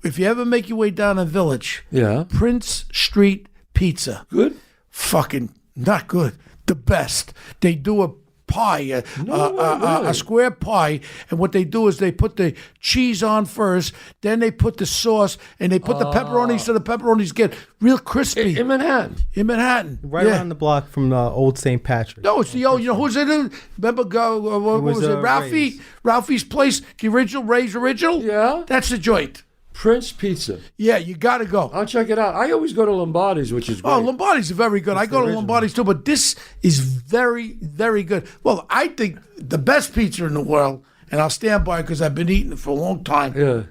If you ever make your way down a Village, Prince Street Pizza. Good? Fucking not good. The best. They do a pie, a square pie, and what they do is they put the cheese on first, then they put the sauce, and they put the pepperonis so the pepperonis get real crispy. In Manhattan. In Manhattan. Right around the block from Old St. Patrick. No, it's the you know who's in it? Remember, what was it? Ralphie? Ralphie's place, the original, Ray's Original? Yeah. That's the joint. Prince Pizza. Yeah, you got to go. I'll check it out. I always go to Lombardi's, which is great. Oh, Lombardi's are very good. I go to Lombardi's too, but this is very, very good. Well, I think the best pizza in the world, and I'll stand by it because I've been eating it for a long time,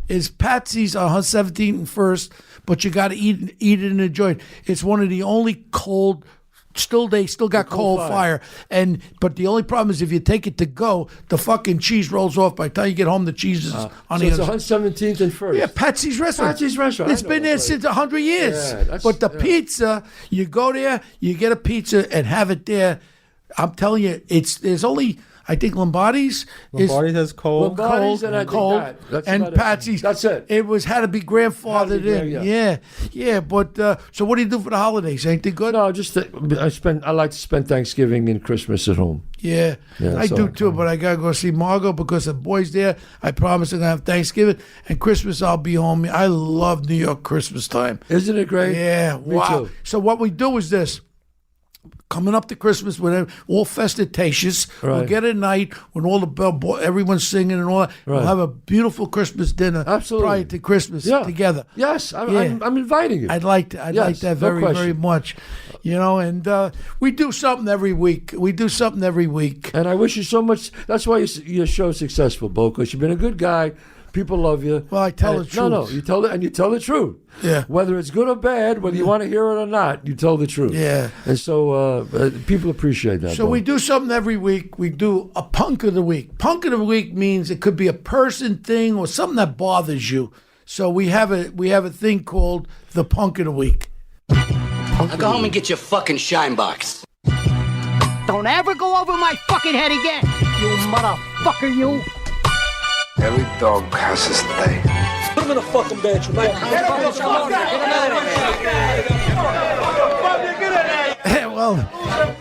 is Patsy's on 117th and 1st, but you got to eat it and enjoy it. It's one of the only cold. They still got cold fire, but the only problem is if you take it to go, the fucking cheese rolls off. By the time you get home, the cheese is on the other. So it's 117th and 1st. Yeah, Patsy's restaurant. Patsy's restaurant. It's been there since 100 years. Yeah, but the pizza, you go there, you get a pizza and have it there. I'm telling you, there's only. I think Lombardi's has cold, and Patsy's. That's it. It had to be grandfathered in. Yeah. But so what do you do for the holidays? Anything good? No, just I like to spend Thanksgiving and Christmas at home. Yeah, I do too. But I gotta go see Margot because the boys there. I promise I'm gonna have Thanksgiving and Christmas. I'll be home. I love New York Christmas time. Isn't it great? Yeah. Me wow. too. So what we do is this. Coming up to Christmas, when all festitious, we'll get a night when all the everyone's singing and all that. We'll have a beautiful Christmas dinner prior to Christmas together. Yes, I'm inviting you. I'd like that very much. You know, and we do something every week. And I wish you so much. That's why your show's successful, Bo, because you've been a good guy. People love you. Well, I tell the truth. No, you tell the truth. Yeah. Whether it's good or bad, whether you want to hear it or not, you tell the truth. Yeah. And so people appreciate that. So Bo. we do something every week. We do a punk of the week. Punk of the week means it could be a person, thing, or something that bothers you. So we have a thing called the punk of the week. Now go home and get your fucking shine box. Don't ever go over my fucking head again, you motherfucker, you. Every dog has his day. Put him in a fucking bed, you Well,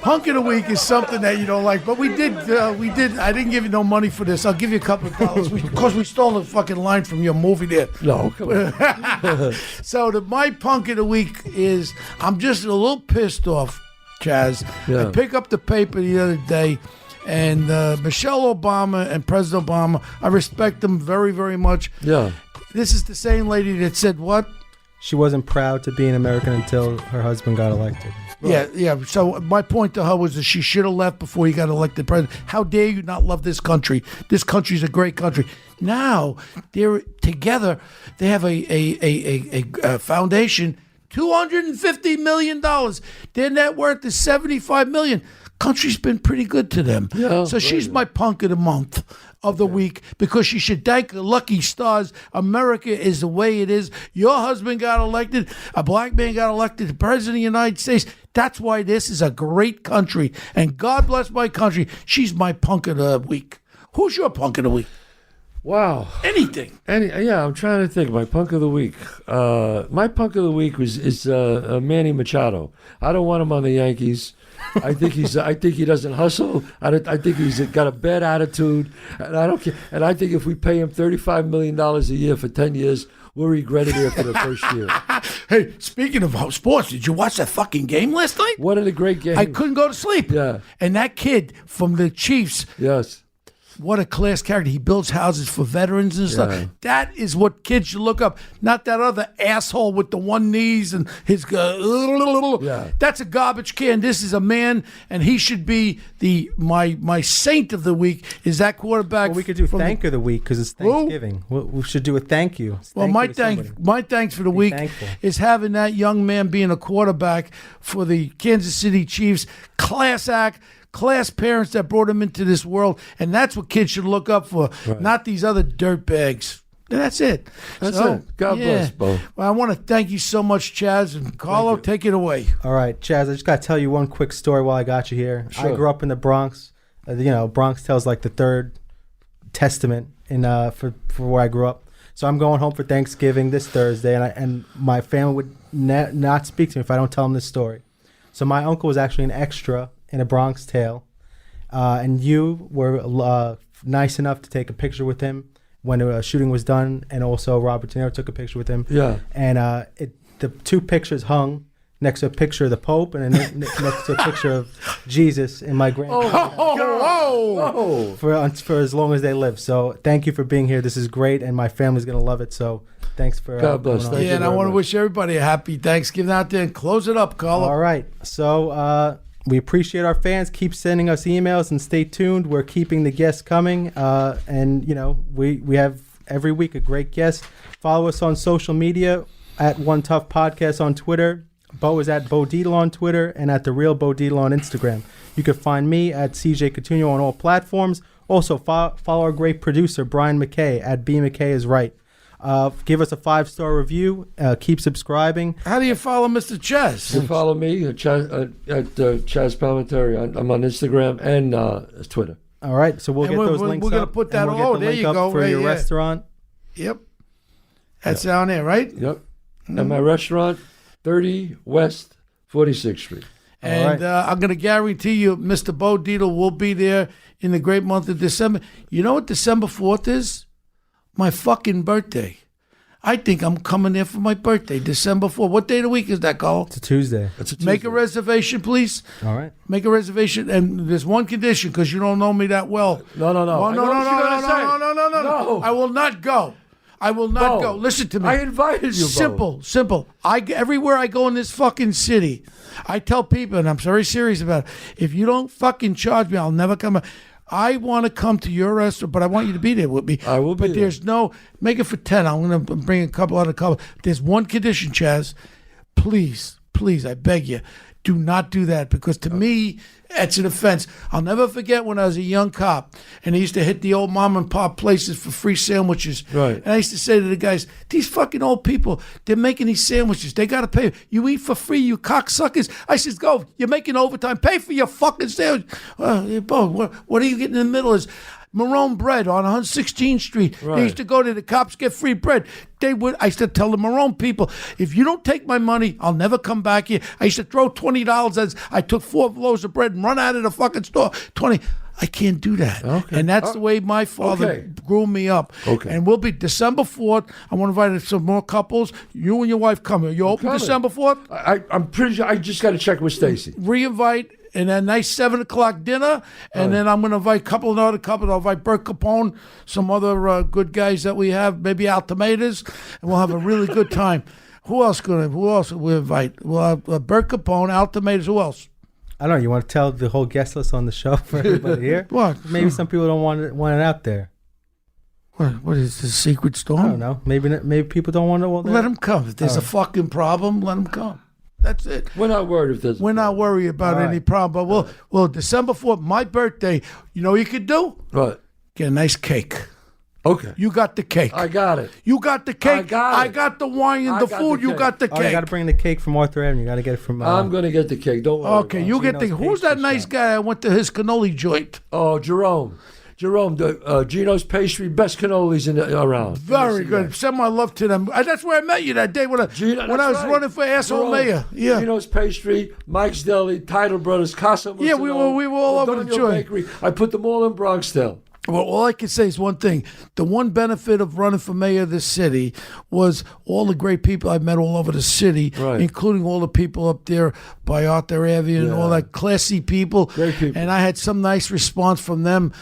punk of the week is something that you don't like, but we did. I didn't give you no money for this. I'll give you a couple of dollars because we stole the fucking line from your movie there. No, come on. So my punk of the week is I'm just a little pissed off, Chaz. Yeah. I pick up the paper the other day. And Michelle Obama and President Obama, I respect them very, very much. Yeah. This is the same lady that said what? She wasn't proud to be an American until her husband got elected. Right. Yeah. So my point to her was that she should have left before he got elected president. How dare you not love this country? This country's a great country. Now they're together. They have a foundation, $250 million. Their net worth is $75 million. Country's been pretty good to them. Yeah, so she's my punk of the month, of the week, because she should thank the lucky stars. America is the way it is. Your husband got elected. A black man got elected the president of the United States. That's why this is a great country. And God bless my country. She's my punk of the week. Who's your punk of the week? Wow. Anything. Yeah, I'm trying to think. My punk of the week. My punk of the week is Manny Machado. I don't want him on the Yankees. I think he doesn't hustle. I think he's got a bad attitude, and I don't care. And I think if we pay him $35 million a year for 10 years, we'll regret it after the first year. Hey, speaking of sports, did you watch that fucking game last night? What a great game! I couldn't go to sleep. Yeah. And that kid from the Chiefs. Yes. What a class character. He builds houses for veterans and stuff. Yeah. That is what kids should look up. Not that other asshole with the one knees and his... That's a garbage can. This is a man, and he should be my saint of the week is that quarterback. Well, we could do thank of the week because it's Thanksgiving. We should do a thank you. My thanks for the week is having that young man being a quarterback for the Kansas City Chiefs. Class act. Class parents that brought him into this world, and that's what kids should look up for, not these other dirtbags. That's it. That's it. God bless, Bo. Well, I want to thank you so much, Chaz, and Carlo, take it away. All right, Chaz, I just got to tell you one quick story while I got you here. Sure. I grew up in the Bronx. Bronx tells like the third testament for where I grew up. So I'm going home for Thanksgiving this Thursday, and my family would not speak to me if I don't tell them this story. So my uncle was actually an extra in a Bronx Tale, and you were nice enough to take a picture with him when a shooting was done, and also Robert De Niro took a picture with him. Yeah. And the two pictures hung next to a picture of the Pope and next to a picture of Jesus and my grandfather. For as long as they live. So thank you for being here. This is great, and my family's going to love it. So thanks for God bless. Yeah, and I want to wish everybody a happy Thanksgiving out there, and close it up, Carlo. All right. So we appreciate our fans. Keep sending us emails and stay tuned. We're keeping the guests coming. And, we have every week a great guest. Follow us on social media at One Tough Podcast on Twitter. Bo is at Bo Deedle on Twitter and at The Real Bo Deedle on Instagram. You can find me at CJ Coutinho on all platforms. Also, follow our great producer, Brian McKay, at B McKay is Right. Give us a 5-star review. Keep subscribing. How do you follow Mr. Chazz? You follow me at Chazz Palminteri. I'm on Instagram and Twitter. All right, so we'll get those links up. We're going to put that on. There you go. For your restaurant. Yep. That's down there, right? Yep. And my restaurant, 30 West 46th Street. And I'm going to guarantee you, Mr. Bo Deedle will be there in the great month of December. You know what December 4th is? My fucking birthday. I think I'm coming there for my birthday, December 4th. What day of the week is that, Carl? It's a Tuesday. Make a reservation, please. All right. Make a reservation, and there's one condition because you don't know me that well. No. No. I will not go. I will not go. Listen to me. I invited you, Simple. Everywhere I go in this fucking city, I tell people, and I'm very serious about it, if you don't fucking charge me, I'll never come. I want to come to your restaurant, but I want you to be there with me. I will be But there's no, make it for 10. I'm going to bring a couple other couples. There's one condition, Chaz. Please, I beg you, do not do that because to me, it's an offense. I'll never forget when I was a young cop and I used to hit the old mom and pop places for free sandwiches. Right. And I used to say to the guys, these fucking old people, they're making these sandwiches. They got to pay. You eat for free, you cocksuckers. I says, go, you're making overtime. Pay for your fucking sandwich. What are you getting in the middle is Marone bread on 116th Street. Right. They used to go to the cops, get free bread. I used to tell the Marone people, if you don't take my money, I'll never come back here. I used to throw $20 as I took 4 loaves of bread and run out of the fucking store. 20. I can't do that. Okay. And that's the way my father grew me up. Okay. And we'll be December 4th. I want to invite some more couples. You and your wife come here. You open December 4th? I'm pretty sure. I just got to check with Stacy. Re-invite. And a nice 7 o'clock dinner, and then I'm going to invite a couple of other couples. I'll invite Bert Capone, some other good guys that we have, maybe Al Tomatas, and we'll have a really good time. Who else will we invite? We'll have Bert Capone, Al Tomatas. Who else? I don't know. You want to tell the whole guest list on the show for everybody here? What? Maybe some people don't want it out there. What is this secret storm? I don't know. Maybe people don't want to. Let them come. If there's a fucking problem, let them come. That's it. We're not worried if there's. We're not worried about any problem. But we'll December 4th, my birthday. You know what you could do? What? Get a nice cake. Okay. You got the cake. I got it. You got the cake. I got the wine and the food. You got the cake. Oh, you got to bring the cake from Arthur Avenue. You got to get it from. I'm going to get the cake. Don't worry. Okay, you get the. Who's that nice guy I went to his cannoli joint? Oh, Jerome. Jerome, Gino's Pastry, best cannolis around. Very good. Send my love to them. That's where I met you that day when I was running for asshole mayor. Yeah. Gino's Pastry, Mike's Deli, Title Brothers, Casa. Yeah, we were all over the joint. Bakery. I put them all in Bronxdale. Well, all I can say is one thing. The one benefit of running for mayor of this city was all the great people I've met all over the city, including all the people up there by Arthur Avenue and all that classy people. Great people. And I had some nice response from them.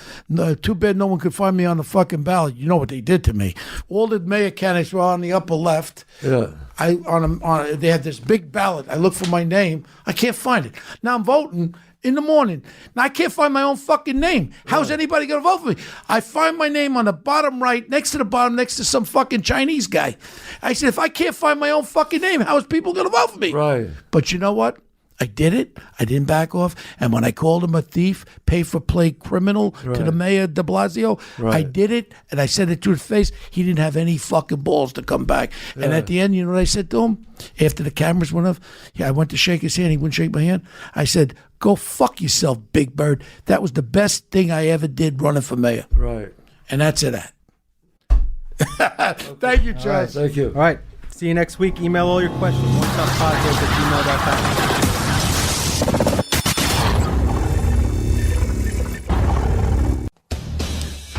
Too bad no one could find me on the fucking ballot. You know what they did to me. All the mayor candidates were on the upper left. Yeah. They had this big ballot. I looked for my name. I can't find it. Now I'm voting in the morning. Now I can't find my own fucking name. How's anybody going to vote for me? I find my name on the bottom right, next to some fucking Chinese guy. I said, if I can't find my own fucking name, how is people going to vote for me? Right. But you know what? I did it. I didn't back off. And when I called him a thief, pay-for-play criminal to the mayor de Blasio, I did it, and I said it to his face. He didn't have any fucking balls to come back. Yeah. And at the end, you know what I said to him? After the cameras went off, I went to shake his hand. He wouldn't shake my hand. I said, go fuck yourself, Big Bird. That was the best thing I ever did running for mayor. Right. And that's it. Thank you, Chazz. Right, thank you. All right. See you next week. Email all your questions. onestopodcast@gmail.com.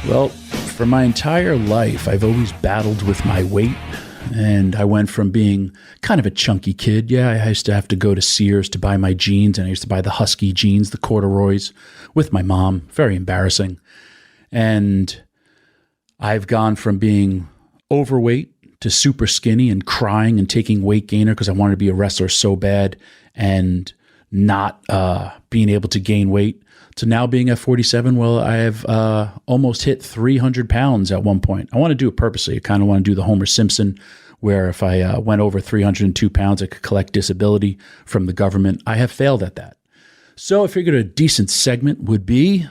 Well, for my entire life, I've always battled with my weight. And I went from being kind of a chunky kid. Yeah, I used to have to go to Sears to buy my jeans, and I used to buy the Husky jeans, the corduroys, with my mom. Very embarrassing. And I've gone from being overweight to super skinny and crying and taking weight gainer because I wanted to be a wrestler so bad and not being able to gain weight, to now being at 47. Well, I have almost hit 300 pounds at one point. I want to do it purposely. I kind of want to do the Homer Simpson, where if I went over 302 pounds, I could collect disability from the government. I have failed at that. So I figured a decent segment would be...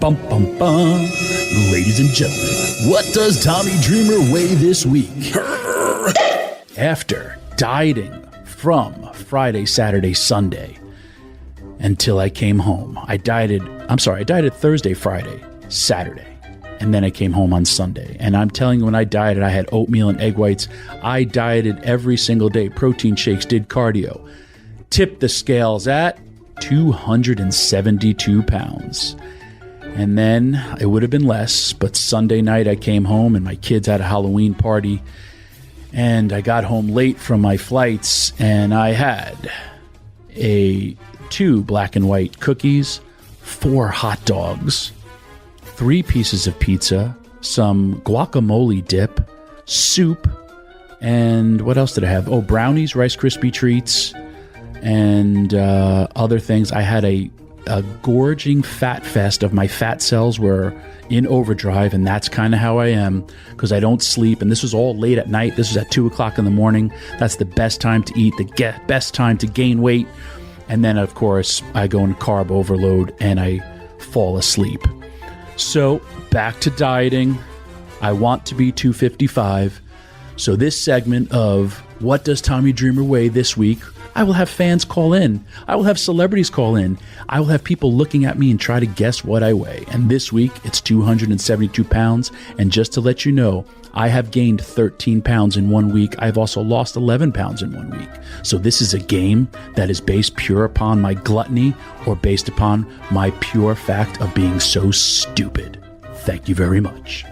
Bum, bum, bum. Ladies and gentlemen, what does Tommy Dreamer weigh this week? After dieting from Friday, Saturday, Sunday, until I came home. I dieted Thursday, Friday, Saturday, and then I came home on Sunday. And I'm telling you, when I dieted, I had oatmeal and egg whites. I dieted every single day, protein shakes, did cardio. Tipped the scales at 272 pounds. And then it would have been less, but Sunday night I came home and my kids had a Halloween party. And I got home late from my flights, and I had 2 black and white cookies, 4 hot dogs, 3 pieces of pizza, some guacamole dip, soup, and what else did I have? Oh, brownies, Rice Krispie treats, and other things. I had a gorging fat fest of my fat cells were in overdrive, and that's kind of how I am because I don't sleep. And this was all late at night. This was at 2 o'clock in the morning. That's the best time to eat, the best time to gain weight. And then, of course, I go in carb overload and I fall asleep. So back to dieting. I want to be 255. So this segment of What Does Tommy Dreamer Weigh this week, I will have fans call in. I will have celebrities call in. I will have people looking at me and try to guess what I weigh. And this week, it's 272 pounds. And just to let you know, I have gained 13 pounds in 1 week. I've also lost 11 pounds in 1 week. So this is a game that is based pure upon my gluttony or based upon my pure fact of being so stupid. Thank you very much.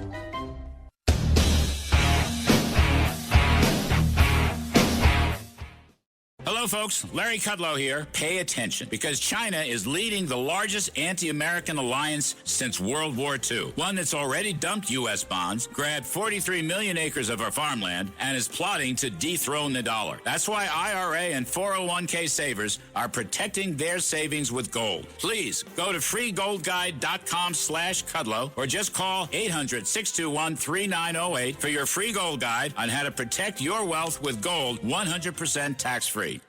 Hello, folks. Larry Kudlow here. Pay attention, because China is leading the largest anti-American alliance since World War II. One that's already dumped U.S. bonds, grabbed 43 million acres of our farmland, and is plotting to dethrone the dollar. That's why IRA and 401k savers are protecting their savings with gold. Please go to freegoldguide.com/Kudlow or just call 800-621-3908 for your free gold guide on how to protect your wealth with gold 100% tax-free.